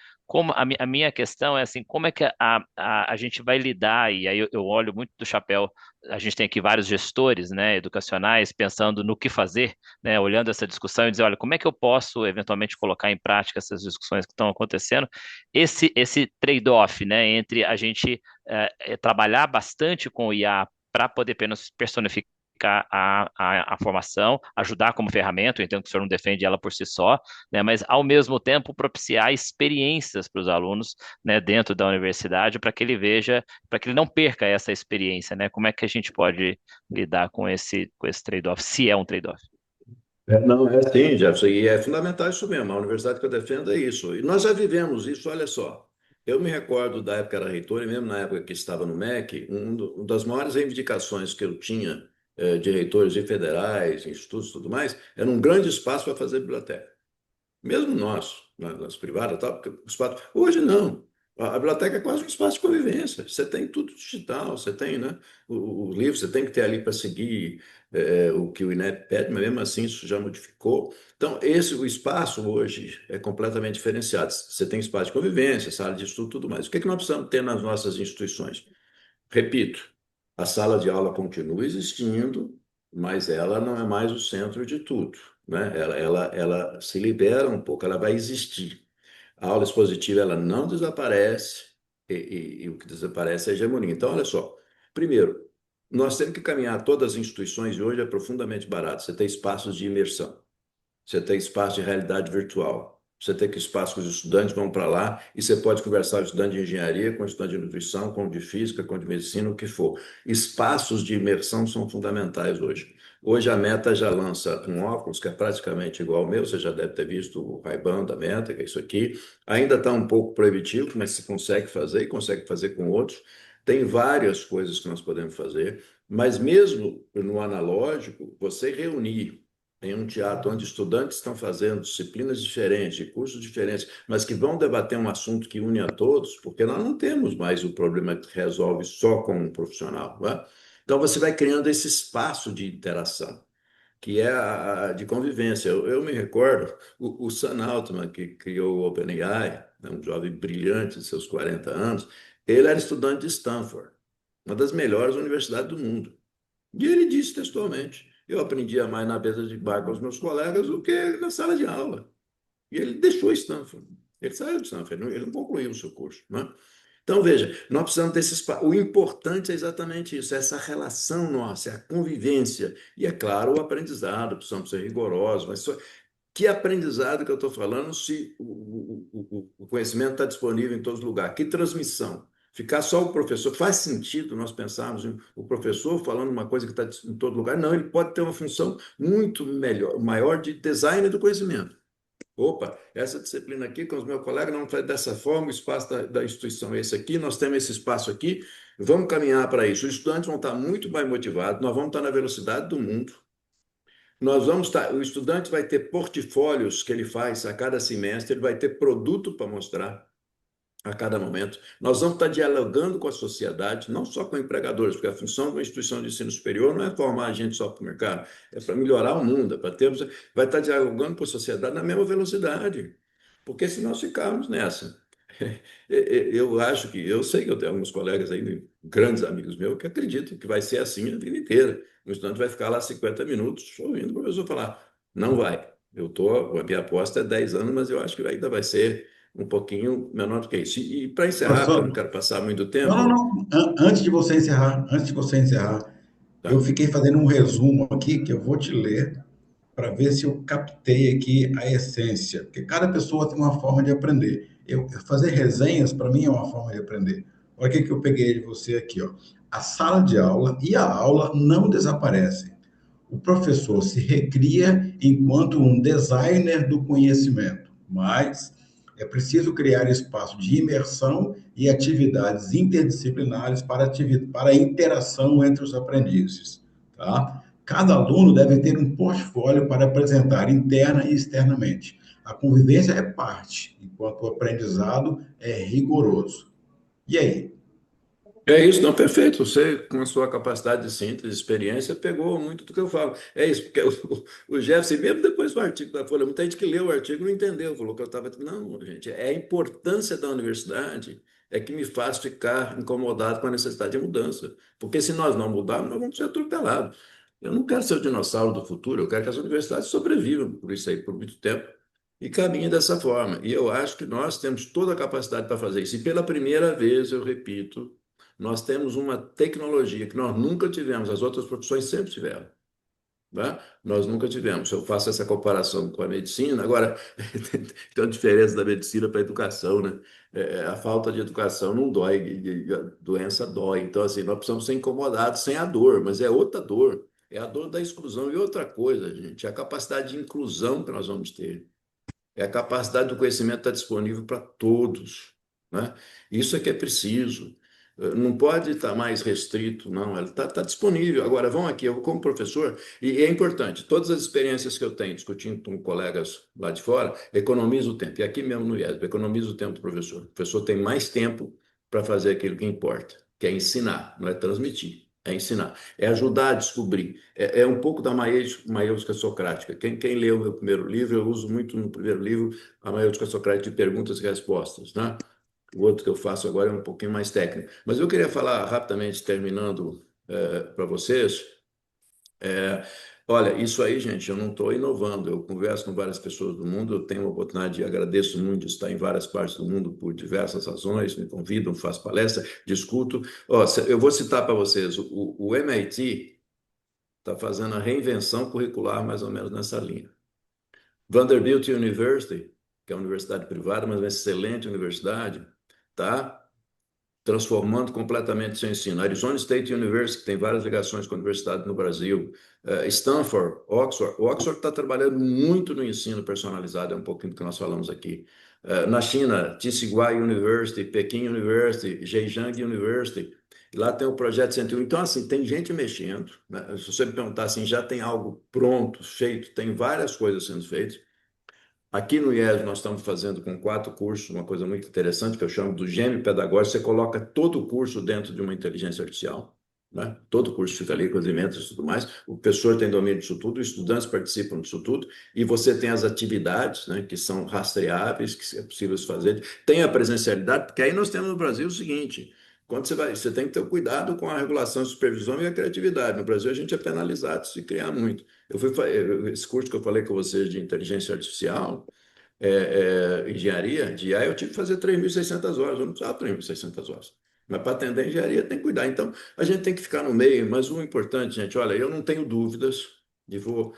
A minha questão é assim, como é que a gente vai lidar, e aí eu olho muito do chapéu, a gente tem aqui vários gestores, né, educacionais pensando no que fazer, né, olhando essa discussão e dizer, olha, como é que eu posso eventualmente colocar em prática essas discussões que estão acontecendo? Esse trade-off, né, entre a gente trabalhar bastante com o IA para poder personificar massificar a formação, ajudar como ferramenta, eu entendo que o senhor não defende ela por si só, né, mas ao mesmo tempo propiciar experiências para os alunos, né, dentro da universidade, para que ele veja, para que ele não perca essa experiência, né? Como é que a gente pode lidar com esse trade-off, se é um trade-off? Não, é sim, Jefferson, e é fundamental isso mesmo. A universidade que eu defendo é isso. E nós já vivemos isso, olha só. Eu me recordo da época que era reitor, e mesmo na época que estava no MEC, uma das maiores reivindicações que eu tinha de reitores de federais, institutos e tudo mais, era um grande espaço para fazer biblioteca. Mesmo nós, nas privadas, tal, porque os espaço... hoje não. A biblioteca é quase um espaço de convivência. Você tem tudo digital, você tem, né, o livro, você tem que ter ali para seguir o que o INEP pede, mas mesmo assim isso já modificou. Então, o espaço hoje é completamente diferenciado. Você tem espaço de convivência, sala de estudo, tudo mais. O que é que nós precisamos ter nas nossas instituições? Repito, a sala de aula continua existindo, mas ela não é mais o centro de tudo, né? Ela se libera um pouco, ela vai existir. A aula expositiva ela não desaparece e o que desaparece é a hegemonia. Então, olha só. Primeiro, nós temos que caminhar todas as instituições de hoje é profundamente barato. Você tem espaços de imersão. Você tem espaço de realidade virtual. Você tem que espaço que os estudantes vão para lá e você pode conversar com o estudante de engenharia, com o estudante de nutrição, com o de física, com o de medicina, o que for. Espaços de imersão são fundamentais hoje. Hoje a Meta já lança um óculos que é praticamente igual ao meu, você já deve ter visto o Ray-Ban da Meta, que é isso aqui. Ainda está um pouco proibitivo, mas se consegue fazer e consegue fazer com outros. Tem várias coisas que nós podemos fazer, mas mesmo no analógico, você reunir em um teatro onde estudantes estão fazendo disciplinas diferentes, de cursos diferentes, mas que vão debater um assunto que une a todos, porque nós não temos mais o problema que resolve só com um profissional, não é? Então você vai criando esse espaço de interação, que é de convivência. Eu me recordo, o Sam Altman, que criou o OpenAI, né, um jovem brilhante de seus 40 anos, ele era estudante de Stanford, uma das melhores universidades do mundo. E ele disse textualmente: eu aprendia mais na mesa de bar com os meus colegas do que na sala de aula. E ele deixou Stanford. Ele saiu de Stanford, ele não concluiu o seu curso. Né? Então, veja, nós precisamos desse espaço. O importante é exatamente isso, essa relação nossa, a convivência. E, é claro, o aprendizado, precisamos ser rigorosos, mas que aprendizado que eu estou falando se o conhecimento está disponível em todos os lugares? Que transmissão? Ficar só o professor, faz sentido nós pensarmos em o professor falando uma coisa que está em todo lugar? Não, ele pode ter uma função muito melhor, maior de design do conhecimento. Opa, essa disciplina aqui com os meus colegas não faz dessa forma, o espaço da instituição é esse aqui, nós temos esse espaço aqui, vamos caminhar para isso. Os estudantes vão estar muito mais motivados, nós vamos estar na velocidade do mundo. Nós vamos estar, o estudante vai ter portfólios que ele faz a cada semestre, ele vai ter produto para mostrar a cada momento. Nós vamos estar dialogando com a sociedade, não só com empregadores, porque a função de uma instituição de ensino superior não é formar a gente só para o mercado, é para melhorar o mundo, é para termos, vai estar dialogando com a sociedade na mesma velocidade. Porque se nós ficarmos nessa, eu acho que, eu sei que eu tenho alguns colegas aí, grandes amigos meus, que acreditam que vai ser assim a vida inteira. O estudante vai ficar lá 50 minutos ouvindo o professor falar. Não vai. A minha aposta é 10 anos, mas eu acho que ainda vai ser um pouquinho menor do que isso. E para encerrar, porque eu não Professor, quero passar muito não, não, tempo, não. Antes de você encerrar, eu tá? fiquei fazendo um resumo aqui que eu vou te ler para ver se eu captei aqui a essência, porque cada pessoa tem uma forma de aprender. Fazer resenhas, para mim, é uma forma de aprender. Olha o que eu peguei de você aqui, ó. A sala de aula e a aula não desaparecem. O professor se recria enquanto um designer do conhecimento, mas é preciso criar espaço de imersão e atividades interdisciplinares para a interação entre os aprendizes. Tá? Cada aluno deve ter um portfólio para apresentar interna e externamente. A convivência é parte, enquanto o aprendizado é rigoroso. E aí? É isso, não, perfeito. Você, com a sua capacidade de síntese, experiência, pegou muito do que eu falo. É isso, porque o Jefferson, mesmo depois do artigo da Folha, muita gente que leu o artigo não entendeu, falou que eu estava. Não, gente, é a importância da universidade é que me faz ficar incomodado com a necessidade de mudança. Porque se nós não mudarmos, nós vamos ser atropelados. Eu não quero ser o dinossauro do futuro, eu quero que as universidades sobrevivam por isso aí, por muito tempo. E caminhem dessa forma. E eu acho que nós temos toda a capacidade para fazer isso. E pela primeira vez, eu repito, nós temos uma tecnologia que nós nunca tivemos, as outras profissões sempre tiveram. né? Nós nunca tivemos. Eu faço essa comparação com a medicina. Agora, tem uma diferença da medicina para a educação, né? A falta de educação não dói, e a doença dói. Então, assim, nós precisamos ser incomodados sem a dor, mas é outra dor. É a dor da exclusão. E outra coisa, gente, é a capacidade de inclusão que nós vamos ter. É a capacidade do conhecimento estar disponível para todos, né? Isso é que é preciso. Não pode estar mais restrito, não. Ela está disponível. Agora, vão aqui, eu como professor, e é importante, todas as experiências que eu tenho discutindo com colegas lá de fora, economiza o tempo. E aqui mesmo no IESB, economiza o tempo do professor. O professor tem mais tempo para fazer aquilo que importa, que é ensinar, não é transmitir, é ensinar, é ajudar a descobrir. É um pouco da maiêutica socrática. Quem leu o meu primeiro livro, eu uso muito no primeiro livro a maiêutica socrática de perguntas e respostas, né? O outro que eu faço agora é um pouquinho mais técnico. Mas eu queria falar rapidamente, terminando para vocês. é, Olha, isso aí, gente, eu não estou inovando. Eu converso com várias pessoas do mundo, eu tenho a oportunidade, e agradeço muito de estar em várias partes do mundo por diversas razões, me convidam, faço palestra, discuto. Ó, eu vou citar para vocês, o MIT está fazendo a reinvenção curricular mais ou menos nessa linha. Vanderbilt University, que é uma universidade privada, mas uma excelente universidade, tá transformando completamente seu ensino. Arizona State University, que tem várias ligações com a universidade no Brasil. Stanford, Oxford. O Oxford está trabalhando muito no ensino personalizado, é um pouquinho do que nós falamos aqui. Na China, Tsinghua University, Pequim University, Zhejiang University. Lá tem o Projeto 101. Então, assim, tem gente mexendo, né? Se você me perguntar assim, já tem algo pronto, feito, tem várias coisas sendo feitas. Aqui no IES nós estamos fazendo com 4 cursos, uma coisa muito interessante que eu chamo do gêmeo pedagógico. Você coloca todo o curso dentro de uma inteligência artificial, né? Todo o curso fica ali com os elementos e tudo mais. O professor tem domínio disso tudo, os estudantes participam disso tudo, e você tem as atividades, né, que são rastreáveis, que é possível fazer. Tem a presencialidade, porque aí nós temos no Brasil o seguinte: quando você tem que ter cuidado com a regulação, a supervisão e a criatividade. No Brasil a gente é penalizado se criar muito. Esse curso que eu falei com vocês de inteligência artificial, engenharia de IA, eu tive que fazer 3.600 horas, eu não precisava 3.600 horas. Mas para atender a engenharia tem que cuidar. Então, a gente tem que ficar no meio, mas o importante, gente, olha, eu não tenho dúvidas, e vou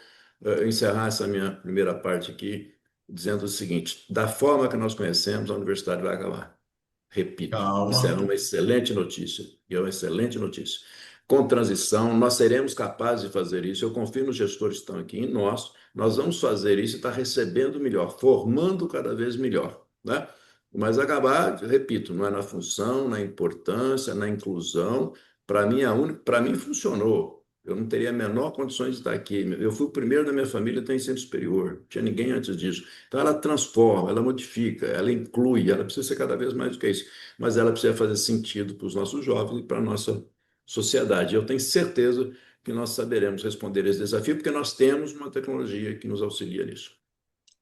encerrar essa minha primeira parte aqui, dizendo o seguinte: da forma que nós conhecemos, a universidade vai acabar. Repito, isso é Calma. uma excelente notícia, e é uma excelente notícia. Com transição, nós seremos capazes de fazer isso. Eu confio nos gestores que estão aqui, em nós vamos fazer isso e estar recebendo melhor, formando cada vez melhor, né? Mas acabar, repito, não é na função, na importância, na inclusão. Para mim funcionou. Eu não teria a menor condições de estar aqui. Eu fui o primeiro da minha família a ter ensino superior. Não tinha ninguém antes disso. Então, ela transforma, ela modifica, ela inclui, ela precisa ser cada vez mais do que isso, mas ela precisa fazer sentido para os nossos jovens e para a nossa sociedade. Eu tenho certeza que nós saberemos responder esse desafio, porque nós temos uma tecnologia que nos auxilia nisso.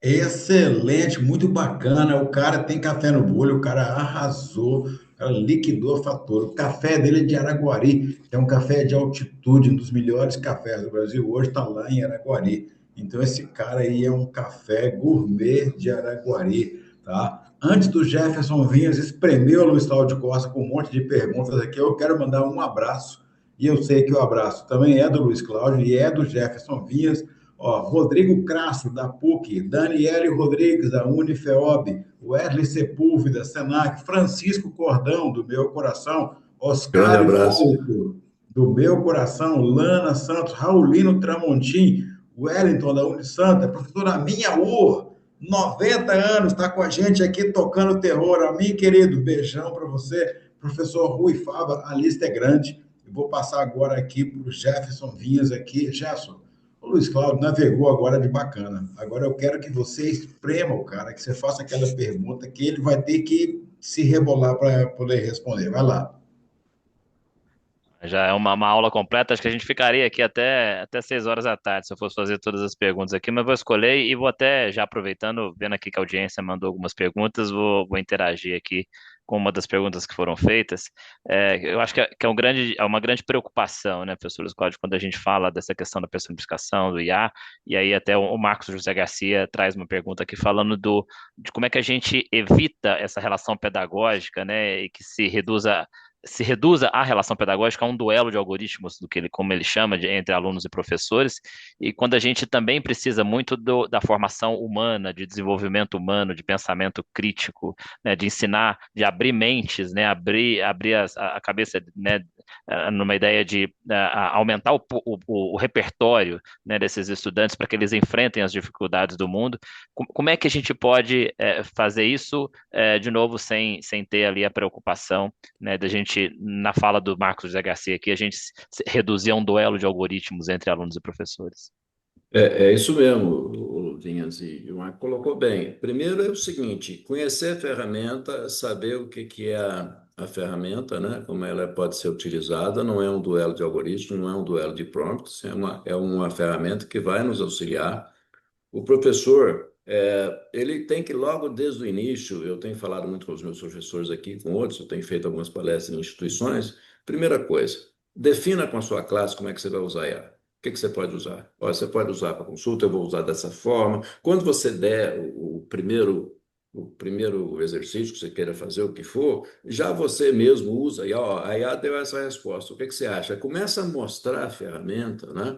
Excelente, muito bacana. O cara tem café no bolho, o cara arrasou, o cara liquidou a fatura. O café dele é de Araguari, é um café de altitude, um dos melhores cafés do Brasil. Hoje está lá em Araguari. Então, esse cara aí é um café gourmet de Araguari, tá? Antes do Jefferson Vinhas espremeu o Luiz Cláudio Costa com um monte de perguntas aqui, eu quero mandar um abraço. E eu sei que o abraço também é do Luiz Cláudio e é do Jefferson Vinhas. Ó, Rodrigo Crasso, da PUC, Daniele Rodrigues, da Unifeob, Wesley Sepúlveda, Senac, Francisco Cordão, do Meu Coração, Grande Oscar abraço. Hipólito, do Meu Coração, Lana Santos, Raulino Tramontim, Wellington, da Unisanta, professora Minha Ur, 90 anos, está com a gente aqui tocando terror. A mim, querido, beijão para você, professor Rui Fava, a lista é grande. Eu vou passar agora aqui para o Jefferson Vinhas aqui. Jefferson, o Luiz Cláudio navegou agora de bacana. Agora eu quero que você esprema o cara, que você faça aquela pergunta que ele vai ter que se rebolar para poder responder. Vai lá. Já é uma aula completa, acho que a gente ficaria aqui até 6 horas da tarde, se eu fosse fazer todas as perguntas aqui, mas vou escolher e vou até, já aproveitando, vendo aqui que a audiência mandou algumas perguntas, vou interagir aqui com uma das perguntas que foram feitas. Eu acho que é uma grande preocupação, né, professor Luiz Cláudio, quando a gente fala dessa questão da personificação, do IA, e aí até o Marcos José Garcia traz uma pergunta aqui falando de como é que a gente evita essa relação pedagógica, né, e que se reduza se reduza a relação pedagógica a um duelo de algoritmos, como ele chama, entre alunos e professores, e quando a gente também precisa muito da formação humana, de desenvolvimento humano, de pensamento crítico, né, de ensinar, de abrir mentes, né, abrir a cabeça, né, numa ideia de aumentar o repertório, né, desses estudantes para que eles enfrentem as dificuldades do mundo. Como é que a gente pode fazer isso, de novo, sem ter ali a preocupação, né, da gente, na fala do Marcos José Garcia aqui, a gente reduzir a um duelo de algoritmos entre alunos e professores? É isso mesmo, Vinhas, e o Marco colocou bem. Primeiro é o seguinte: conhecer a ferramenta, saber o que é a ferramenta, né? Como ela pode ser utilizada, não é um duelo de algoritmos, não é um duelo de prompts, é uma ferramenta que vai nos auxiliar. O professor, ele tem que, logo desde o início, eu tenho falado muito com os meus professores aqui, com outros, eu tenho feito algumas palestras em instituições. Primeira coisa, defina com a sua classe como é que você vai usar a IA. O que você pode usar? Olha, você pode usar para consulta, eu vou usar dessa forma. Quando você der o primeiro exercício que você queira fazer, o que for, já você mesmo usa, e ó, a IA deu essa resposta. O que você acha? Começa a mostrar a ferramenta, né?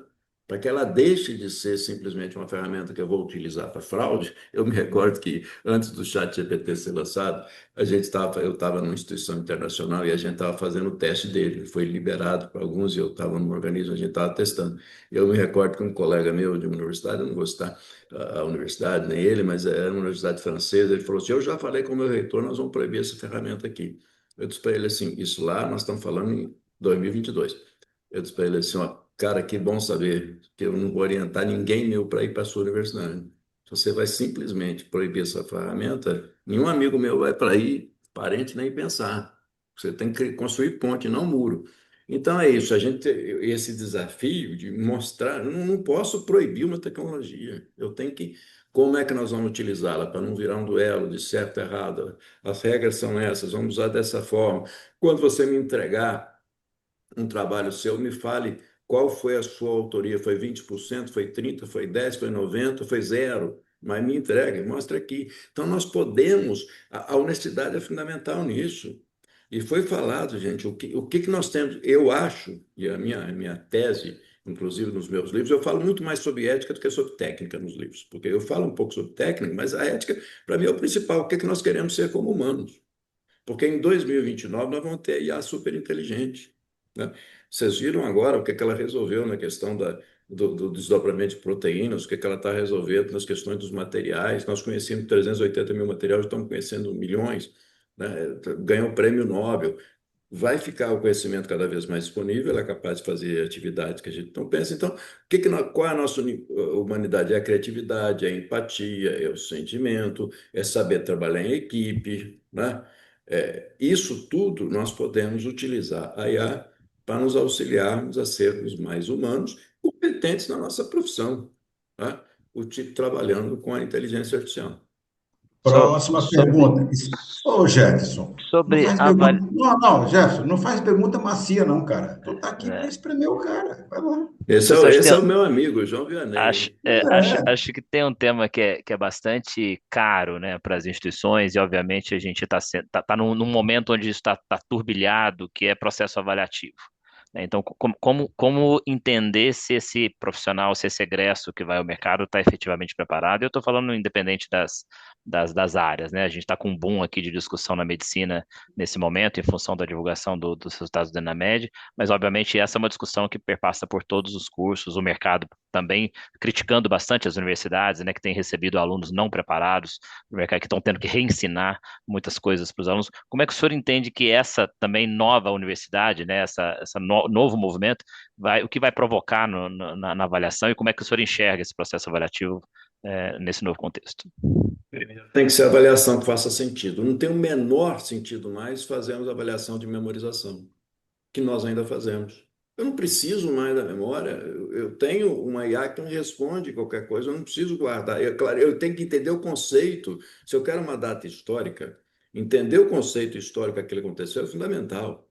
Para que ela deixe de ser simplesmente uma ferramenta que eu vou utilizar para fraude. Eu me recordo que antes do ChatGPT ser lançado, eu estava numa instituição internacional e a gente estava fazendo o teste dele. Ele foi liberado para alguns e eu estava no organismo, a gente estava testando. Eu me recordo que um colega meu de uma universidade, eu não vou citar a universidade, nem ele, mas era uma universidade francesa, ele falou assim: eu já falei com o meu reitor, nós vamos proibir essa ferramenta aqui. Eu disse para ele assim: isso lá nós estamos falando em 2022. Eu disse para ele assim: ó, cara, que bom saber que eu não vou orientar ninguém meu para ir para a sua universidade. Se você vai simplesmente proibir essa ferramenta, nenhum amigo meu vai para aí, parente nem pensar. Você tem que construir ponte, não muro. Então é isso, esse desafio de mostrar, eu não posso proibir uma tecnologia. Eu tenho que, como é que nós vamos utilizá-la para não virar um duelo de certo e errado? As regras são essas, vamos usar dessa forma. Quando você me entregar um trabalho seu, me fale qual foi a sua autoria. Foi 20%, foi 30%, foi 10%, foi 90%, foi zero. Mas me entregue, mostra aqui. Então, nós podemos, a honestidade é fundamental nisso. E foi falado, gente, o que nós temos, eu acho, e a minha tese, inclusive nos meus livros, eu falo muito mais sobre ética do que sobre técnica nos livros, porque eu falo um pouco sobre técnica, mas a ética, para mim, é o principal, o que nós queremos ser como humanos. Porque em 2029 nós vamos ter IA super inteligente, né? Vocês viram agora o que ela resolveu na questão do desdobramento de proteínas, o que ela está resolvendo nas questões dos materiais. Nós conhecemos 380 mil materiais, estamos conhecendo milhões, né? Ganhou o prêmio Nobel. Vai ficar o conhecimento cada vez mais disponível, ela é capaz de fazer atividades que a gente não pensa. Então, qual é a nossa humanidade? É a criatividade, é a empatia, é o sentimento, é saber trabalhar em equipe, né? Isso tudo nós podemos utilizar a IA para nos auxiliarmos a sermos mais humanos, competentes na nossa profissão, né? Trabalhando com a inteligência artificial. So- Próxima so- pergunta. Ô, Jefferson, não sobre faz a pergunta. Não, não, Jefferson, não faz pergunta macia, não, cara. Tu tá aqui para é, espremer o cara. Vai lá. Esse é, eu o- acho que esse é tem, o meu amigo, João Acho, Vianney. É, acho que tem um tema que é bastante caro, né, para as instituições, e obviamente a gente está num momento onde isso está turbilhado, que é processo avaliativo, né? Então, como entender se esse profissional, se esse egresso que vai ao mercado está efetivamente preparado? Eu estou falando independente das áreas, né? A gente está com um boom aqui de discussão na medicina nesse momento, em função da divulgação dos resultados do ENAMED, mas obviamente essa é uma discussão que perpassa por todos os cursos, o mercado também criticando bastante as universidades, né, que têm recebido alunos não preparados no mercado, que estão tendo que reensinar muitas coisas para os alunos. Como é que o senhor entende que essa também nova universidade, né, essa novo movimento, o que vai provocar na avaliação e como é que o senhor enxerga esse processo avaliativo nesse novo contexto? Tem que ser avaliação que faça sentido. Não tem o menor sentido mais fazermos avaliação de memorização, que nós ainda fazemos. Eu não preciso mais da memória. Eu tenho uma IA que me responde qualquer coisa, eu não preciso guardar. Claro, eu tenho que entender o conceito. Se eu quero uma data histórica, entender o conceito histórico que aquilo aconteceu é fundamental.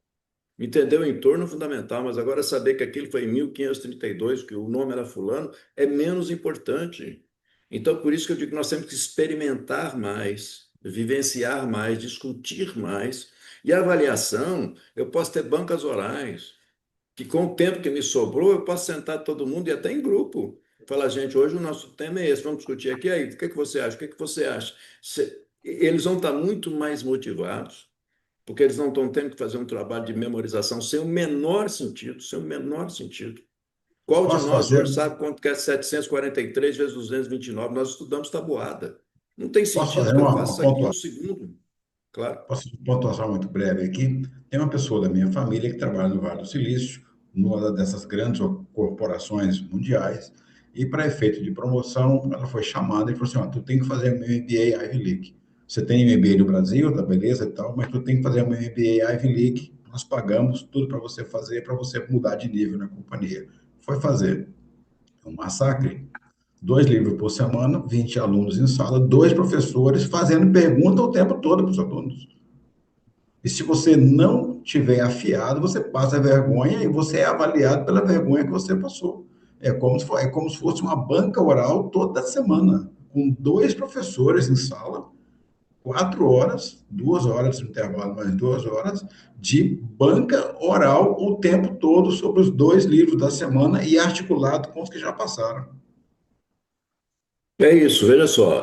Entender o entorno é fundamental, mas agora saber que aquilo foi em 1532, que o nome era fulano, é menos importante. Então, por isso que eu digo que nós temos que experimentar mais, vivenciar mais, discutir mais E a avaliação, eu posso ter bancas orais, que com o tempo que me sobrou, eu posso sentar todo mundo e até em grupo. Falar, gente, hoje o nosso tema é esse, vamos discutir aqui, aí, o que é que você acha? O que é que você acha? Eles vão estar muito mais motivados, porque eles não estão tendo que fazer um trabalho de memorização sem o menor sentido, sem o menor sentido. Qual de Posso nós fazer, hoje sabe quanto que é 743 vezes 229? Nós estudamos tabuada. Não tem posso sentido fazer que eu uma, faça uma isso aqui em um pontuação? segundo. Claro. Posso pontuação muito breve aqui? Tem uma pessoa da minha família que trabalha no Vale do Silício, numa dessas grandes corporações mundiais, e para efeito de promoção, ela foi chamada e falou assim: ó, tu tem que fazer meu MBA Ivy League. Você tem MBA no Brasil, tá beleza e tal, mas tu tem que fazer meu MBA Ivy League. Nós pagamos tudo para você mudar de nível na companhia. Foi fazer. É um massacre. 2 livros por semana, 20 alunos em sala, dois professores fazendo pergunta o tempo todo para os alunos. E se você não tiver afiado, você passa vergonha e você é avaliado pela vergonha que você passou. É como se fosse uma banca oral toda semana, com dois professores em sala, 4 horas, 2 horas de intervalo, mais 2 horas, de banca oral o tempo todo sobre os 2 livros da semana e articulado com os que já passaram. É isso, veja só,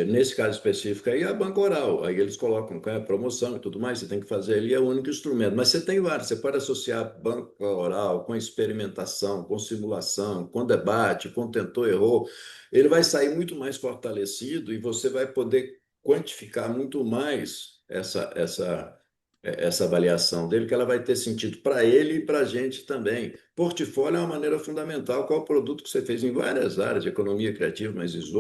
nesse caso específico aí, é a banca oral, aí eles colocam qual é a promoção e tudo mais, você tem que fazer ali, é o único instrumento, mas você tem vários, você pode associar banca oral com experimentação, com simulação, com debate, com tentou, errou, ele vai sair muito mais fortalecido e você vai poder quantificar muito mais essa avaliação dele, que ela vai ter sentido para ele e para a gente também. Portfólio é uma maneira fundamental. Qual o produto que você fez em várias áreas de economia criativa, mas em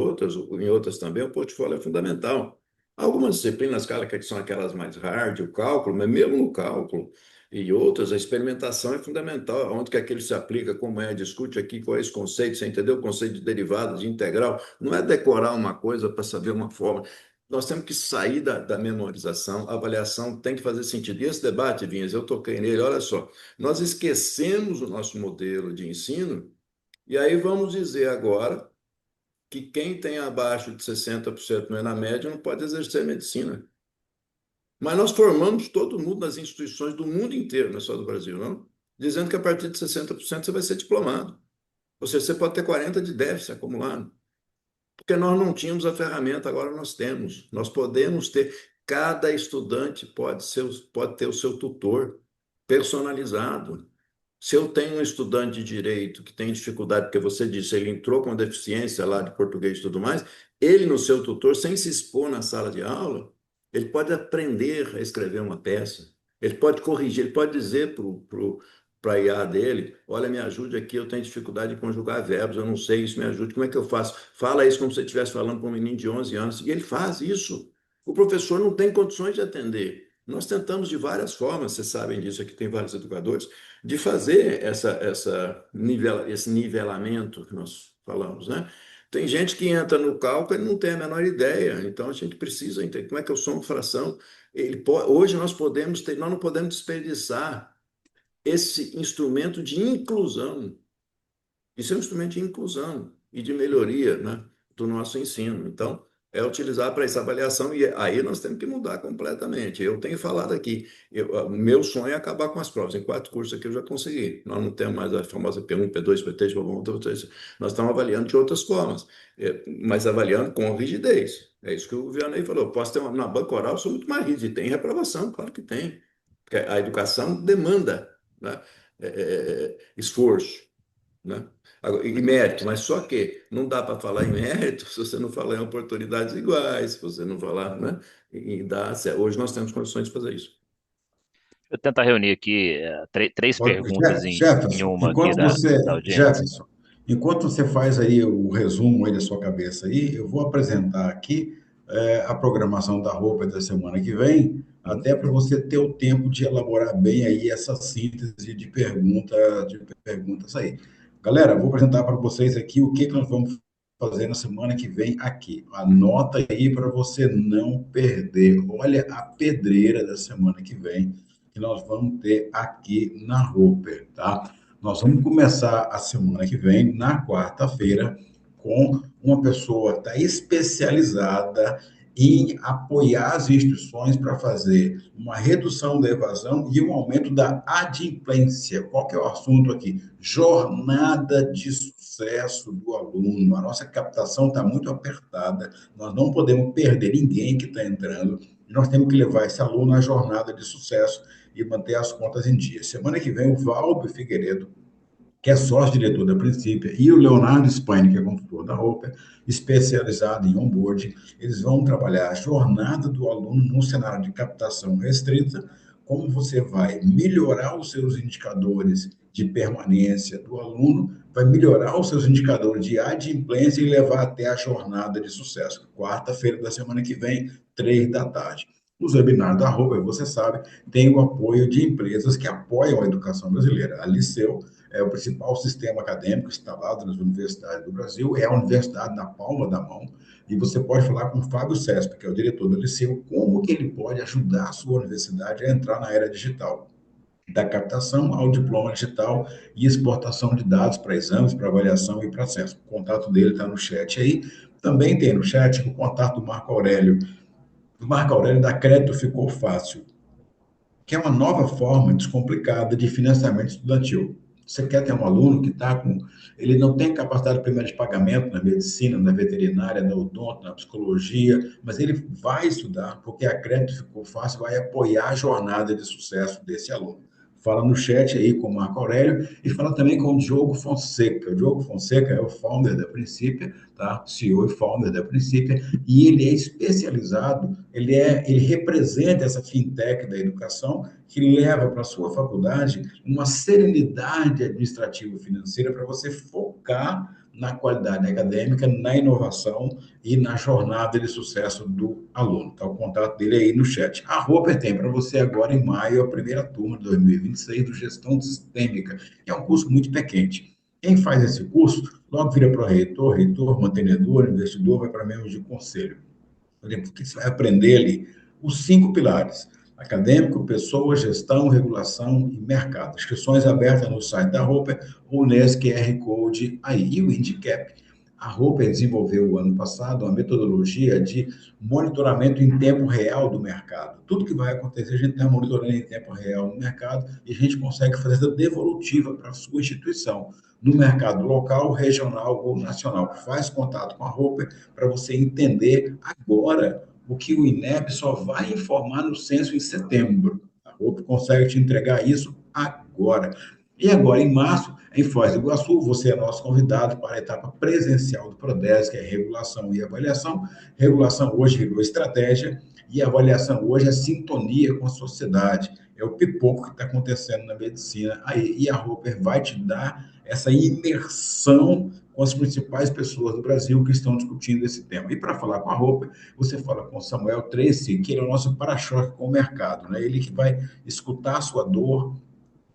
outras também, o portfólio é fundamental. Algumas disciplinas, cara, que são aquelas mais hard, o cálculo, mas mesmo no cálculo e outras, a experimentação é fundamental. Onde que aquilo se aplica, como é, discute aqui qual é esse conceito, você entendeu? O conceito de derivada, de integral. Não é decorar uma coisa para saber uma forma. Nós temos que sair da memorização, a avaliação tem que fazer sentido. E esse debate, Vinhas, eu toquei nele, olha só, nós esquecemos o nosso modelo de ensino, e aí vamos dizer agora que quem tem abaixo de 60% não é na média não pode exercer medicina. Mas nós formamos todo mundo nas instituições do mundo inteiro, não é só do Brasil, não? Dizendo que a partir de 60% você vai ser diplomado. Ou seja, você pode ter 40 de déficit acumulado. Porque nós não tínhamos a ferramenta, agora nós temos. Nós podemos ter, cada estudante pode ter o seu tutor personalizado. Se eu tenho um estudante de direito que tem dificuldade, porque você disse, ele entrou com deficiência lá de português e tudo mais, ele no seu tutor, sem se expor na sala de aula, ele pode aprender a escrever uma peça, ele pode corrigir, ele pode dizer para a IA dele, olha, me ajude aqui, eu tenho dificuldade de conjugar verbos, eu não sei isso, me ajude, como é que eu faço? Fala isso como se você estivesse falando para um menino de 11 anos, e ele faz isso. O professor não tem condições de atender. Nós tentamos de várias formas, vocês sabem disso, aqui tem vários educadores, de fazer esse nivelamento que nós falamos, né? Tem gente que entra no cálculo e não tem a menor ideia, então a gente precisa entender como é que eu somo fração. Hoje nós não podemos desperdiçar esse instrumento de inclusão. Isso é um instrumento de inclusão e de melhoria, né, do nosso ensino. Então, é utilizar para essa avaliação e aí nós temos que mudar completamente. Eu tenho falado aqui, meu sonho é acabar com as provas. Em 4 cursos aqui eu já consegui. Nós não temos mais a famosa P1, P2, P3, P1, nós estamos avaliando de outras formas, mas avaliando com rigidez. É isso que o Vianney falou. Posso ter na banca oral, eu sou muito mais rígido. E tem reprovação, claro que tem. Porque a educação demanda, né, esforço, né? E mérito, mas só que não dá para falar em mérito se você não falar em oportunidades iguais, se você não falar, né? Hoje nós temos condições de fazer isso. Eu tentar reunir aqui três perguntas em Jefferson, uma aqui da audiência. enquanto você faz aí o resumo aí da sua cabeça aí, eu vou apresentar aqui a programação da roupa da semana que vem, Uhum. até para você ter o tempo de elaborar bem aí essa síntese de perguntas aí. Galera, vou apresentar para vocês aqui o que nós vamos fazer na semana que vem aqui. Anota aí para você não perder. Olha a pedreira da semana que vem que nós vamos ter aqui na Roper, tá? Nós vamos começar a semana que vem, na quarta-feira, com uma pessoa que está especializada em apoiar as instituições para fazer uma redução da evasão e um aumento da adimplência. Qual que é o assunto aqui? Jornada de sucesso do aluno. A nossa captação está muito apertada, nós não podemos perder ninguém que está entrando, nós temos que levar esse aluno à jornada de sucesso e manter as contas em dia. Semana que vem, o Valber Figueiredo, que é sócio-diretor da Princípia, e o Leonardo Spain, que é consultor da Roper, especializado em onboarding, eles vão trabalhar a jornada do aluno no cenário de captação restrita, como você vai melhorar os seus indicadores de permanência do aluno, vai melhorar os seus indicadores de adimplência e levar até a jornada de sucesso. Quarta-feira da semana que vem, 3 da tarde. Os webinars da Roper, você sabe, tem o apoio de empresas que apoiam a educação brasileira. A Liceu é o principal sistema acadêmico instalado nas universidades do Brasil, é a universidade na palma da mão, e você pode falar com o Fábio Cesp, que é o diretor do Liceu, como que ele pode ajudar a sua universidade a entrar na era digital, da captação ao diploma digital e exportação de dados para exames, para avaliação e para acesso. O contato dele está no chat aí. Também tem no chat o contato do Marco Aurélio. O Marco Aurélio da Crédito Ficou Fácil, que é uma nova forma descomplicada de financiamento estudantil. Você quer ter um aluno que está com... Ele não tem capacidade primeira de pagamento na medicina, na veterinária, na odonto, na psicologia, mas ele vai estudar, porque a Crédito Ficou Fácil vai apoiar a jornada de sucesso desse aluno. Fala no chat aí com o Marco Aurélio e fala também com o Diogo Fonseca. O Diogo Fonseca é o founder da Princípia, tá? CEO e founder da Princípia, e ele é especializado, ele representa essa fintech da educação que leva para a sua faculdade uma serenidade administrativa financeira para você focar na qualidade acadêmica, na inovação e na jornada de sucesso do aluno. Está o contato dele aí no chat. A Roper tem para você agora em maio a primeira turma de 2026 do Gestão Sistêmica, que é um curso muito pequeno. Quem faz esse curso, logo vira para o reitor, mantenedor, investidor, vai para membros de conselho. Por exemplo, o que você vai aprender ali? Os 5 pilares: acadêmico, pessoa, gestão, regulação e mercado. Inscrições abertas no site da Roper ou nesse QR Code aí. E o Indicap. A Roper desenvolveu o ano passado uma metodologia de monitoramento em tempo real do mercado. Tudo que vai acontecer, a gente está monitorando em tempo real no mercado e a gente consegue fazer essa devolutiva para a sua instituição, no mercado local, regional ou nacional. Faz contato com a Roper para você entender agora o que o INEP só vai informar no censo em setembro. A Roper consegue te entregar isso agora. E agora, em março, em Foz do Iguaçu, você é nosso convidado para a etapa presencial do PRODES, que é regulação e avaliação. Regulação hoje virou estratégia e avaliação hoje é sintonia com a sociedade. É o pipoco que está acontecendo na medicina. Aí, e a Roper vai te dar essa imersão com as principais pessoas do Brasil que estão discutindo esse tema. E para falar com a Roper, você fala com o Samuel Tracy, que ele é o nosso para-choque com o mercado, né? Ele que vai escutar a sua dor,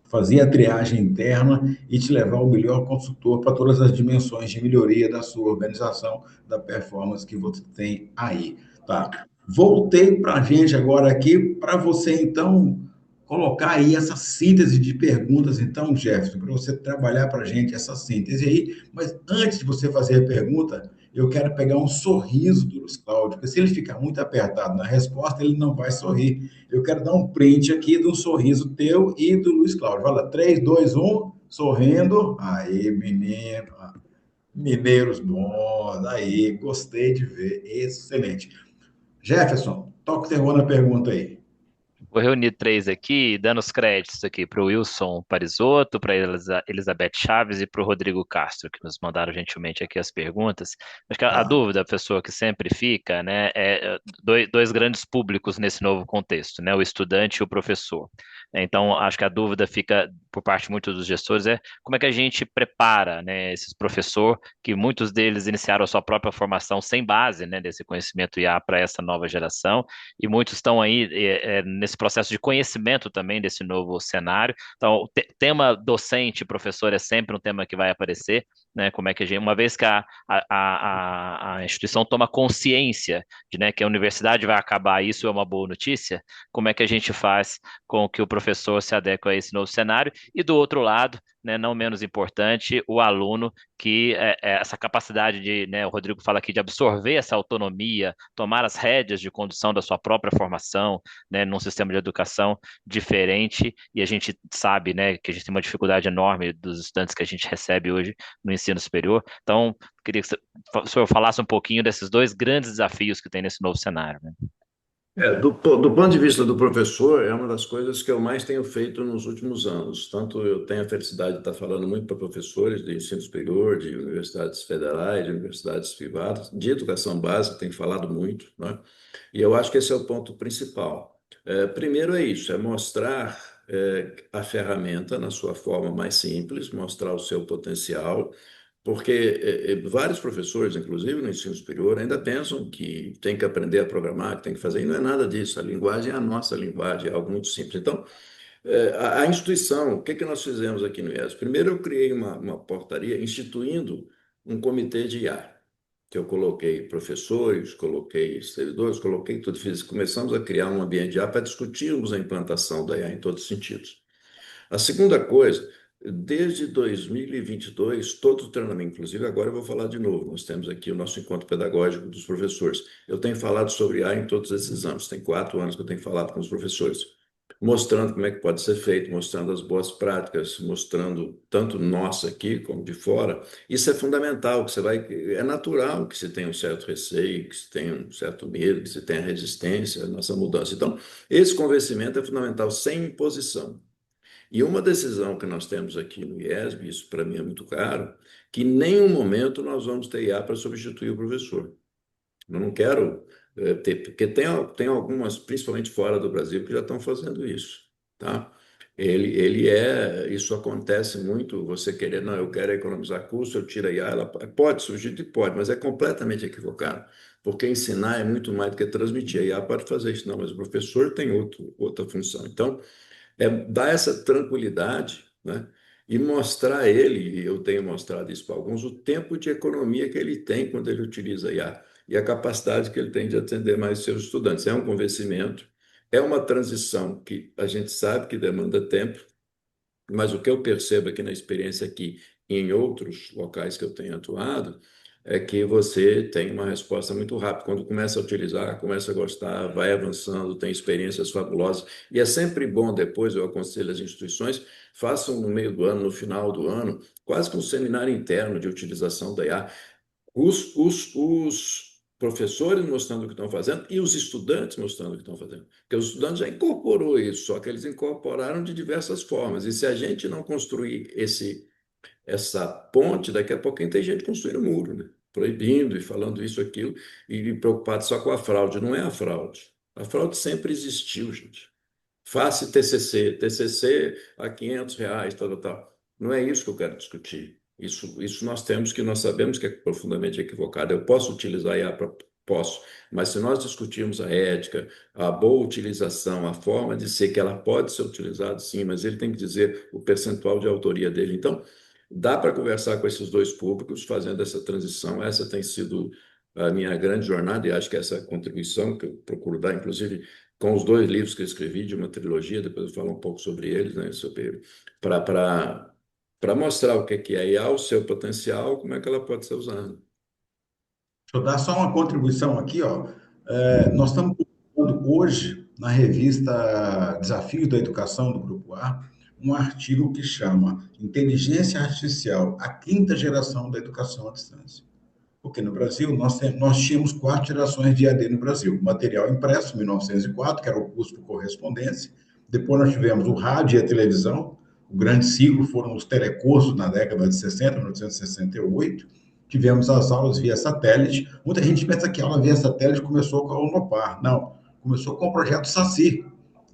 fazer a triagem interna e te levar ao melhor consultor para todas as dimensões de melhoria da sua organização, da performance que você tem aí, tá? Voltei para a gente agora aqui, para você, então, colocar aí essa síntese de perguntas, então, Jefferson, para você trabalhar para a gente essa síntese aí, mas antes de você fazer a pergunta, eu quero pegar um sorriso do Luiz Cláudio, porque se ele ficar muito apertado na resposta, ele não vai sorrir. Eu quero dar um print aqui de um sorriso teu e do Luiz Cláudio. Fala, 3, 2, 1, sorrindo. Aí, menino, mineiros bons, aí, gostei de ver, excelente. Jefferson, toca o terror na pergunta aí. Vou reunir três aqui, dando os créditos aqui para o Wilson Parisotto, para a Elizabeth Chaves e para o Rodrigo Castro, que nos mandaram gentilmente aqui as perguntas. Acho que a dúvida, a pessoa que sempre fica, né, é dois grandes públicos nesse novo contexto, né, o estudante e o professor. Então, acho que a dúvida fica, por parte muito dos gestores, é como é que a gente prepara, né, esses professores, que muitos deles iniciaram a sua própria formação sem base, né, desse conhecimento IA para essa nova geração, e muitos estão aí nesse processo de conhecimento também desse novo cenário. Então, o tema docente, professor, é sempre um tema que vai aparecer, né? Como é que a gente, uma vez que a instituição toma consciência de, né, que a universidade vai acabar, isso é uma boa notícia, como é que a gente faz com que o professor se adeque a esse novo cenário? E do outro lado, né, não menos importante, o aluno que essa capacidade de, né, o Rodrigo fala aqui, de absorver essa autonomia, tomar as rédeas de condução da sua própria formação, né, num sistema de educação diferente, e a gente sabe, né, que a gente tem uma dificuldade enorme dos estudantes que a gente recebe hoje no ensino superior. Então, queria que o senhor falasse um pouquinho desses dois grandes desafios que tem nesse novo cenário, né? Do ponto de vista do professor, é uma das coisas que eu mais tenho feito nos últimos anos. Tanto eu tenho a felicidade de estar falando muito para professores de ensino superior, de universidades federais, de universidades privadas, de educação básica, tenho falado muito, né? E eu acho que esse é o ponto principal. Primeiro é isso, é mostrar a ferramenta na sua forma mais simples, mostrar o seu potencial, porque vários professores, inclusive no ensino superior, ainda pensam que tem que aprender a programar, que tem que fazer, e não é nada disso. A linguagem é a nossa linguagem, é algo muito simples. Então, a instituição, o que que nós fizemos aqui no IES? Primeiro, eu criei uma portaria instituindo um comitê de IA, que eu coloquei professores, coloquei servidores, coloquei tudo. Começamos a criar um ambiente de IA para discutirmos a implantação da IA em todos os sentidos. A segunda coisa, desde 2022, todo o treinamento, inclusive agora eu vou falar de novo, nós temos aqui o nosso encontro pedagógico dos professores. Eu tenho falado sobre A em todos esses anos, tem 4 anos que eu tenho falado com os professores, mostrando como é que pode ser feito, mostrando as boas práticas, mostrando tanto nós aqui como de fora. Isso é fundamental, que você vai, é natural que se tenha um certo receio, que se tenha um certo medo, que se tenha resistência à nossa mudança. Então, esse convencimento é fundamental, sem imposição. E uma decisão que nós temos aqui no IESB, isso para mim é muito caro, que em nenhum momento nós vamos ter IA para substituir o professor. Eu não quero ter, porque tem algumas, principalmente fora do Brasil, que já estão fazendo isso, tá? Isso acontece muito, você querer, não, eu quero economizar custo, eu tiro a IA, ela pode substituir, pode, mas é completamente equivocado, porque ensinar é muito mais do que transmitir, a IA pode fazer isso, não, mas o professor tem outra função. Então, dar essa tranquilidade, né? E mostrar a ele, e eu tenho mostrado isso para alguns, o tempo de economia que ele tem quando ele utiliza a IA e a capacidade que ele tem de atender mais seus estudantes. É um convencimento, é uma transição que a gente sabe que demanda tempo, mas o que eu percebo aqui na experiência aqui e em outros locais que eu tenho atuado, é que você tem uma resposta muito rápida. Quando começa a utilizar, começa a gostar, vai avançando, tem experiências fabulosas. E é sempre bom depois, eu aconselho as instituições, façam no meio do ano, no final do ano, quase que um seminário interno de utilização da IA. Os professores mostrando o que estão fazendo e os estudantes mostrando o que estão fazendo. Porque os estudantes já incorporou isso, só que eles incorporaram de diversas formas. E se a gente não construir essa ponte, daqui a pouquinho tem gente construindo muro, né? Proibindo e falando isso, aquilo, e preocupado só com a fraude. Não é a fraude. A fraude sempre existiu, gente. Faça TCC a R$ 500, tal, tal, tal. Não é isso que eu quero discutir. Isso nós sabemos que é profundamente equivocado. Eu posso utilizar a IA para. Posso, mas se nós discutirmos a ética, a boa utilização, a forma de ser que ela pode ser utilizada, sim, mas ele tem que dizer o percentual de autoria dele. Então, dá para conversar com esses dois públicos fazendo essa transição. Essa tem sido a minha grande jornada e acho que essa contribuição que eu procuro dar, inclusive com os dois livros que eu escrevi de uma trilogia, depois eu falo um pouco sobre eles, né, para mostrar o que é IA, o seu potencial, como é que ela pode ser usada. Deixa eu dar só uma contribuição aqui, ó. Nós estamos publicando hoje, na revista Desafios da Educação do Grupo A, um artigo que chama Inteligência Artificial, a quinta geração da educação à distância. Porque no Brasil, nós tínhamos 4 gerações de EAD no Brasil. Material impresso, 1904, que era o curso por correspondência. Depois nós tivemos o rádio e a televisão. O grande ciclo foram os telecursos na década de 60, 1968. Tivemos as aulas via satélite. Muita gente pensa que a aula via satélite começou com a Unopar. Não, começou com o projeto SACI,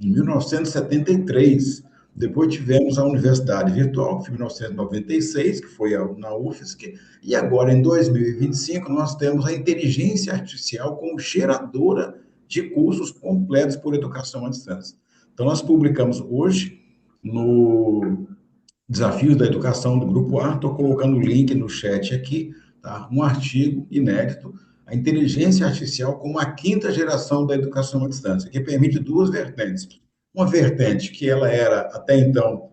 em 1973. Depois tivemos a Universidade Virtual, que foi em 1996, que foi na UFSC, e agora, em 2025, nós temos a inteligência artificial como geradora de cursos completos por educação à distância. Então, nós publicamos hoje, no Desafios da Educação do Grupo A, estou colocando o link no chat aqui, tá? Um artigo inédito, a inteligência artificial como a quinta geração da educação à distância, que permite duas vertentes. Uma vertente que ela era, até então,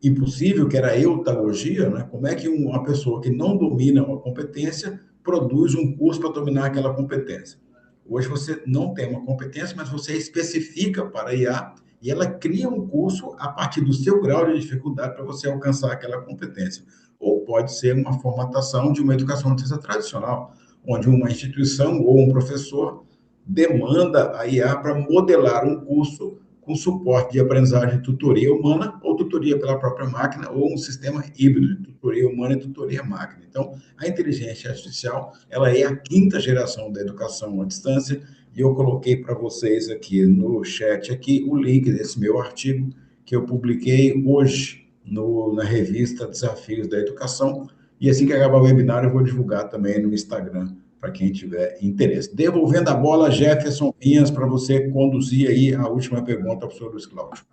impossível, que era a eutagogia, né? Como é que uma pessoa que não domina uma competência produz um curso para dominar aquela competência? Hoje você não tem uma competência, mas você especifica para a IA e ela cria um curso a partir do seu grau de dificuldade para você alcançar aquela competência. Ou pode ser uma formatação de uma educação tradicional, onde uma instituição ou um professor demanda a IA para modelar um curso com suporte de aprendizagem de tutoria humana ou tutoria pela própria máquina ou um sistema híbrido de tutoria humana e tutoria máquina. Então, a inteligência artificial, ela é a quinta geração da educação à distância e eu coloquei para vocês aqui no chat aqui o link desse meu artigo que eu publiquei hoje na revista Desafios da Educação e assim que acabar o webinar eu vou divulgar também no Instagram para quem tiver interesse. Devolvendo a bola, Jefferson Vinhas, para você conduzir aí a última pergunta para o professor Luiz Cláudio.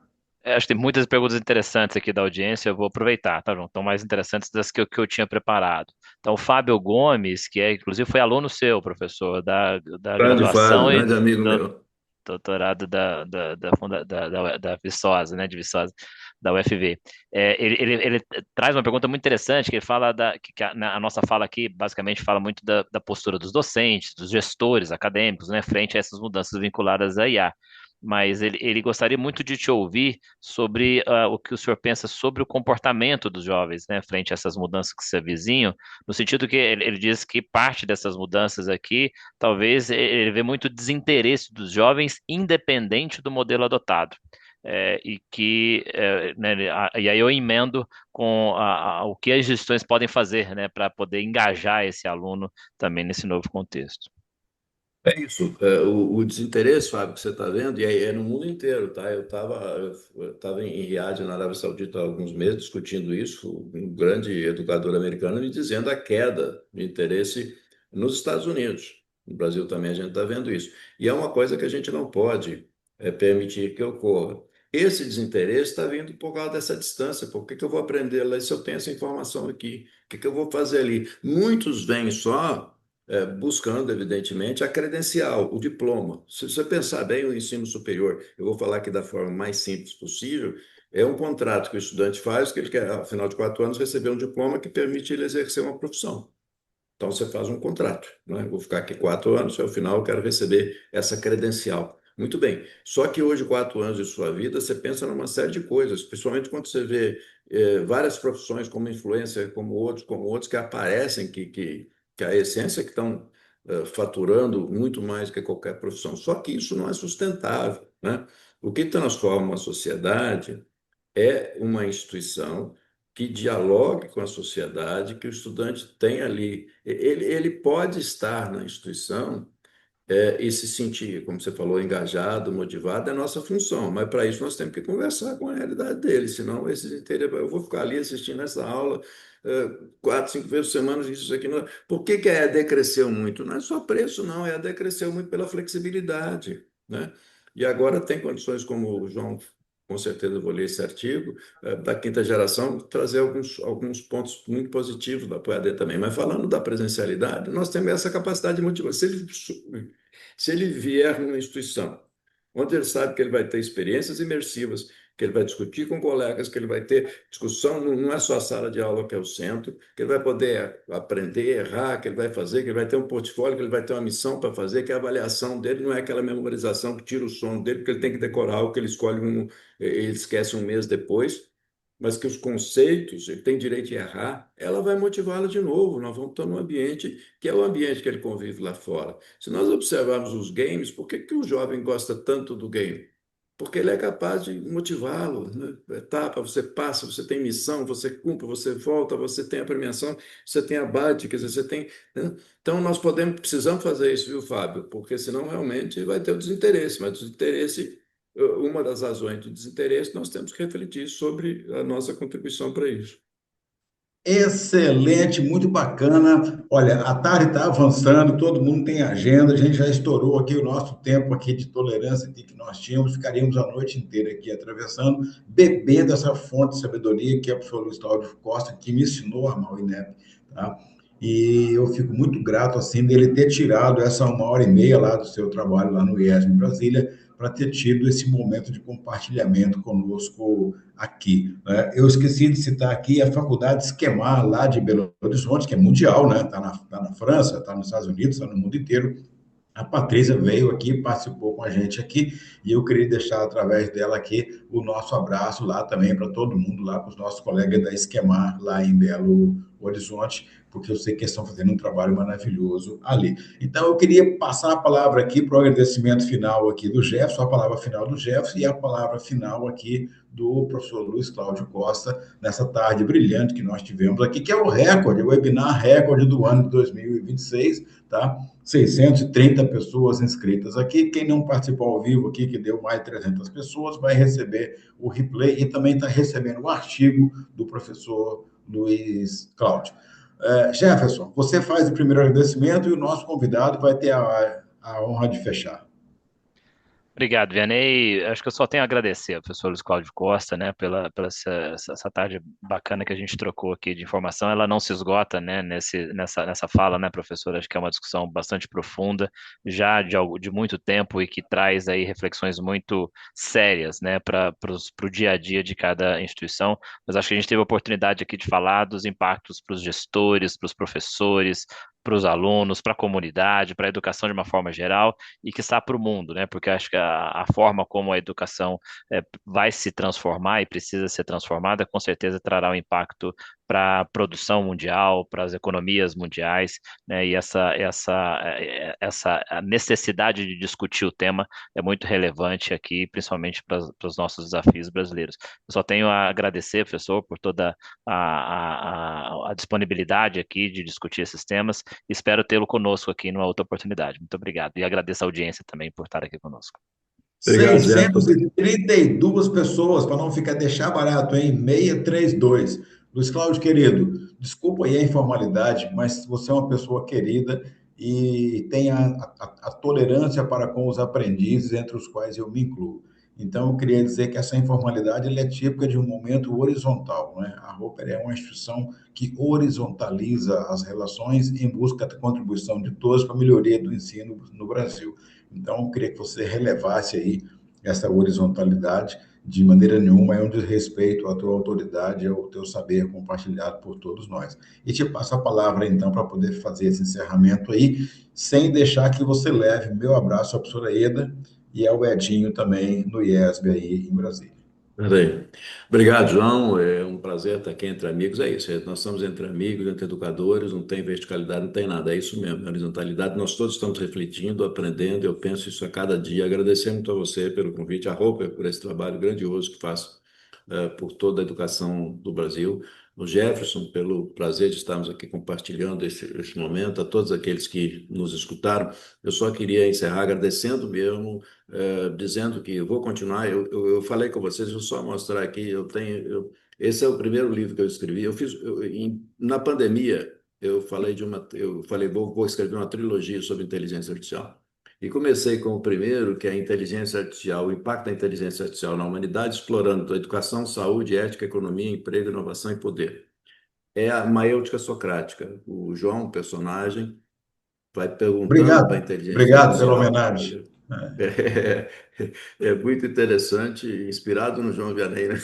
Acho que tem muitas perguntas interessantes aqui da audiência, eu vou aproveitar, tá, João? Estão mais interessantes das que eu tinha preparado. Então, o Fábio Gomes, que inclusive foi aluno seu, professor, da Grande Fábio, graduação e grande amigo do meu. doutorado da Viçosa, né, de Viçosa, da UFV. Ele traz uma pergunta muito interessante, que ele fala que a nossa fala aqui basicamente fala muito da postura dos docentes, dos gestores acadêmicos, né, frente a essas mudanças vinculadas à IA. Mas ele gostaria muito de te ouvir sobre o que o senhor pensa sobre o comportamento dos jovens, né, frente a essas mudanças que se avizinham, no sentido que ele diz que parte dessas mudanças aqui, talvez ele vê muito desinteresse dos jovens, independente do modelo adotado. Né, e aí eu emendo com o que as gestões podem fazer, né, para poder engajar esse aluno também nesse novo contexto. É isso. O desinteresse, Fábio, que você está vendo, e aí é no mundo inteiro, tá? Eu estava em Riad, na Arábia Saudita, há alguns meses, discutindo isso, um grande educador americano me dizendo a queda de interesse nos Estados Unidos. No Brasil também a gente está vendo isso. E é uma coisa que a gente não pode permitir que ocorra. Esse desinteresse está vindo por causa dessa distância. Por que que eu vou aprender lá se eu tenho essa informação aqui? O que que eu vou fazer ali? Muitos vêm só buscando, evidentemente, a credencial, o diploma. Se você pensar bem, o ensino superior, eu vou falar aqui da forma mais simples possível, é um contrato que o estudante faz, que ele quer, ao final de 4 anos, receber um diploma que permite ele exercer uma profissão. Então, você faz um contrato, né? Eu vou ficar aqui 4 anos, ao final eu quero receber essa credencial. Muito bem. Só que hoje, 4 anos de sua vida, você pensa numa série de coisas, principalmente quando você vê várias profissões como influencer, como outros que aparecem, que a essência é que estão faturando muito mais que qualquer profissão. Só que isso não é sustentável, né? O que transforma uma sociedade é uma instituição que dialogue com a sociedade, que o estudante tem ali. Ele pode estar na instituição e se sentir, como você falou, engajado, motivado, é a nossa função, mas para isso nós temos que conversar com a realidade dele, senão eu vou ficar ali assistindo essa aula 4, 5 vezes por semana, isso aqui. Não. Por que que a EAD cresceu muito? Não é só preço, não, a EAD cresceu muito pela flexibilidade, né? E agora tem condições, como o João, com certeza eu vou ler esse artigo, da quinta geração, trazer alguns pontos muito positivos da EAD também. Mas falando da presencialidade, nós temos essa capacidade de motivar. Se ele vier numa instituição onde ele sabe que ele vai ter experiências imersivas, que ele vai discutir com colegas, que ele vai ter discussão, não é só a sala de aula que é o centro, que ele vai poder aprender, errar, que ele vai fazer, que ele vai ter um portfólio, que ele vai ter uma missão para fazer, que a avaliação dele não é aquela memorização que tira o sono dele, porque ele tem que decorar o que ele escolhe, ele esquece um mês depois, mas que os conceitos, ele tem direito de errar, ela vai motivá-lo de novo. Nós vamos estar num ambiente que é o ambiente que ele convive lá fora. Se nós observarmos os games, por que que o jovem gosta tanto do game? Porque ele é capaz de motivá-lo, né? Etapa, você passa, você tem missão, você cumpre, você volta, você tem a premiação, você tem a badge, quer dizer, você tem, né? Então nós precisamos fazer isso, viu, Fábio? Porque senão realmente vai ter o desinteresse, mas o desinteresse, uma das razões do desinteresse, nós temos que refletir sobre a nossa contribuição para isso. Excelente, muito bacana. Olha, a tarde está avançando, todo mundo tem agenda, a gente já estourou aqui o nosso tempo aqui de tolerância aqui que nós tínhamos, ficaríamos a noite inteira aqui atravessando, bebendo essa fonte de sabedoria que é o professor Luiz Cláudio Costa, que me ensinou a amar o INEP, tá? E eu fico muito grato, assim, dele ter tirado essa 1 hora e meia lá do seu trabalho lá no IESM em Brasília para ter tido esse momento de compartilhamento conosco aqui, né? Eu esqueci de citar aqui a Faculdade Esquemar, lá de Belo Horizonte, que é mundial, né? Tá na França, está nos Estados Unidos, está no mundo inteiro. A Patrícia veio aqui, participou com a gente aqui, e eu queria deixar através dela aqui o nosso abraço lá também para todo mundo, lá para os nossos colegas da Esquemar, lá em Belo Horizonte, porque eu sei que eles estão fazendo um trabalho maravilhoso ali. Então, eu queria passar a palavra aqui para o agradecimento final aqui do Jefferson, a palavra final do Jefferson e a palavra final aqui do professor Luiz Cláudio Costa, nessa tarde brilhante que nós tivemos aqui, que é o recorde, o webinar recorde do ano de 2026, tá? 630 pessoas inscritas aqui. Quem não participou ao vivo aqui, que deu mais de 300 pessoas, vai receber o replay e também está recebendo o artigo do professor Luiz Cláudio. Jefferson, você faz o primeiro agradecimento e o nosso convidado vai ter a honra de fechar. Obrigado, Vianney. Acho que eu só tenho a agradecer ao professor Luiz Cláudio Costa, né, pela essa tarde bacana que a gente trocou aqui de informação. Ela não se esgota, né, nessa fala, né, professor? Acho que é uma discussão bastante profunda, já de muito tempo e que traz aí reflexões muito sérias, né, para o dia a dia de cada instituição. Mas acho que a gente teve a oportunidade aqui de falar dos impactos para os gestores, para os professores, para os alunos, para a comunidade, para a educação de uma forma geral e que está para o mundo, né? Porque acho que a forma como a educação vai se transformar e precisa ser transformada, com certeza trará um impacto para a produção mundial, para as economias mundiais, né? E essa necessidade de discutir o tema é muito relevante aqui, principalmente para os nossos desafios brasileiros. Eu só tenho a agradecer, professor, por toda a disponibilidade aqui de discutir esses temas. Espero tê-lo conosco aqui numa outra oportunidade. Muito obrigado. E agradeço a audiência também por estar aqui conosco. Obrigado, Jefferson. 632 pessoas, para não ficar deixar barato, hein? 632. Luiz Cláudio, querido, desculpa aí a informalidade, mas você é uma pessoa querida e tem a tolerância para com os aprendizes, entre os quais eu me incluo. Então, eu queria dizer que essa informalidade é típica de um momento horizontal, né? A Roper é uma instituição que horizontaliza as relações em busca da contribuição de todos para a melhoria do ensino no Brasil. Então, eu queria que você relevasse aí essa horizontalidade. De maneira nenhuma é um desrespeito à tua autoridade e ao teu saber compartilhado por todos nós. E te passo a palavra, então, para poder fazer esse encerramento aí, sem deixar que você leve meu abraço à professora Eda e ao Edinho também no IESB aí em Brasília. Peraí. Obrigado, João. É um prazer estar aqui entre amigos. É isso. Nós estamos entre amigos, entre educadores, não tem verticalidade, não tem nada. É isso mesmo, é horizontalidade. Nós todos estamos refletindo, aprendendo. Eu penso isso a cada dia. Agradecer muito a você pelo convite, a Roper por esse trabalho grandioso que faz por toda a educação do Brasil. O Jefferson, pelo prazer de estarmos aqui compartilhando esse momento, a todos aqueles que nos escutaram. Eu só queria encerrar agradecendo mesmo, dizendo que eu vou continuar. Eu falei com vocês, vou só mostrar aqui. Esse é o primeiro livro que eu escrevi. Na pandemia, eu falei, vou escrever uma trilogia sobre inteligência artificial. E comecei com o primeiro, que é a inteligência artificial, o impacto da inteligência artificial na humanidade, explorando a educação, saúde, ética, economia, emprego, inovação e poder. É a maêutica socrática. O João, o personagem, vai perguntando para a Obrigado, inteligência obrigado pela artificial. homenagem. É, é muito interessante, inspirado no João Vianney, né?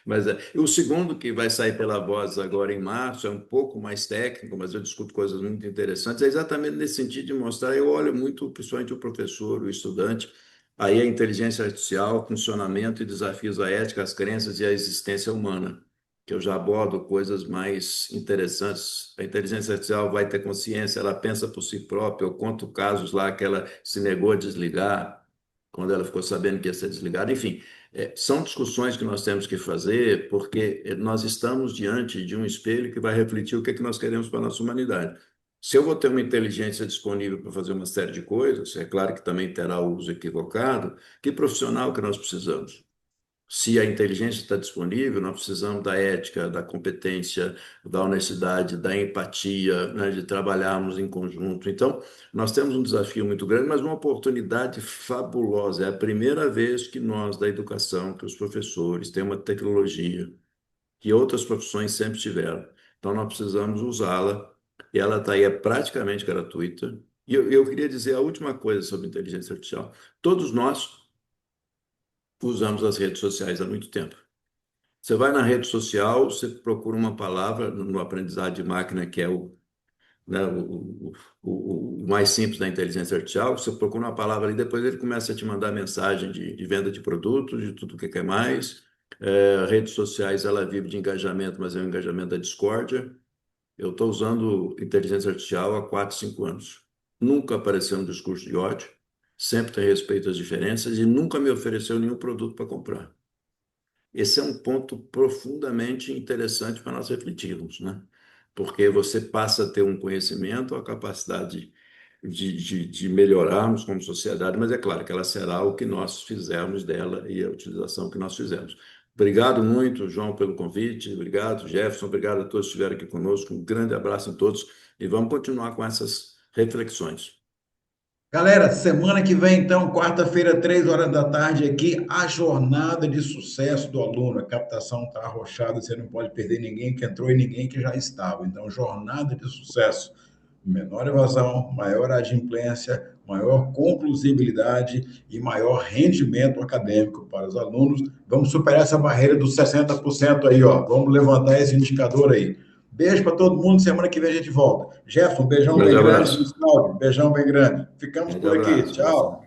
Mas o segundo, que vai sair pela Voz agora em março, é um pouco mais técnico, mas eu discuto coisas muito interessantes. É exatamente nesse sentido de mostrar, eu olho muito, principalmente o professor, o estudante, aí a inteligência artificial, funcionamento e desafios à ética, às crenças e à existência humana, que eu já abordo coisas mais interessantes. A inteligência artificial vai ter consciência, ela pensa por si própria. Eu conto casos lá que ela se negou a desligar, quando ela ficou sabendo que ia ser desligada. Enfim, são discussões que nós temos que fazer, porque nós estamos diante de um espelho que vai refletir o que é que nós queremos para a nossa humanidade. Se eu vou ter uma inteligência disponível para fazer uma série de coisas, é claro que também terá o uso equivocado, que profissional que nós precisamos? Se a inteligência está disponível, nós precisamos da ética, da competência, da honestidade, da empatia, né, de trabalharmos em conjunto. Então, nós temos um desafio muito grande, mas uma oportunidade fabulosa. É a primeira vez que nós, da educação, que os professores, têm uma tecnologia que outras profissões sempre tiveram. Então, nós precisamos usá-la. E ela está aí, é praticamente gratuita. E eu queria dizer a última coisa sobre inteligência artificial. Todos nós usamos as redes sociais há muito tempo. Você vai na rede social, você procura uma palavra no aprendizado de máquina, que é né, o mais simples da inteligência artificial. Você procura uma palavra ali, depois ele começa a te mandar mensagem de venda de produtos, de tudo o que quer mais. Redes sociais, ela vive de engajamento, mas é um engajamento da discórdia. Eu estou usando inteligência artificial há 4, 5 anos. Nunca apareceu um discurso de ódio, sempre tem respeito às diferenças e nunca me ofereceu nenhum produto para comprar. Esse é um ponto profundamente interessante para nós refletirmos, né? Porque você passa a ter um conhecimento, a capacidade de melhorarmos como sociedade, mas é claro que ela será o que nós fizermos dela e a utilização que nós fizemos. Obrigado muito, João, pelo convite. Obrigado, Jefferson. Obrigado a todos que estiveram aqui conosco. Um grande abraço a todos e vamos continuar com essas reflexões. Galera, semana que vem, então, quarta-feira, 3 horas da tarde, aqui, a jornada de sucesso do aluno. A captação está arrochada, você não pode perder ninguém que entrou e ninguém que já estava. Então, jornada de sucesso. Menor evasão, maior adimplência, maior conclusibilidade e maior rendimento acadêmico para os alunos. Vamos superar essa barreira dos 60% aí, ó. Vamos levantar esse indicador aí. Beijo para todo mundo. Semana que vem a gente volta. Jefferson, beijão Grande bem grande. abraço. Gustavo, beijão bem grande. Ficamos Grande por aqui. abraço. Tchau.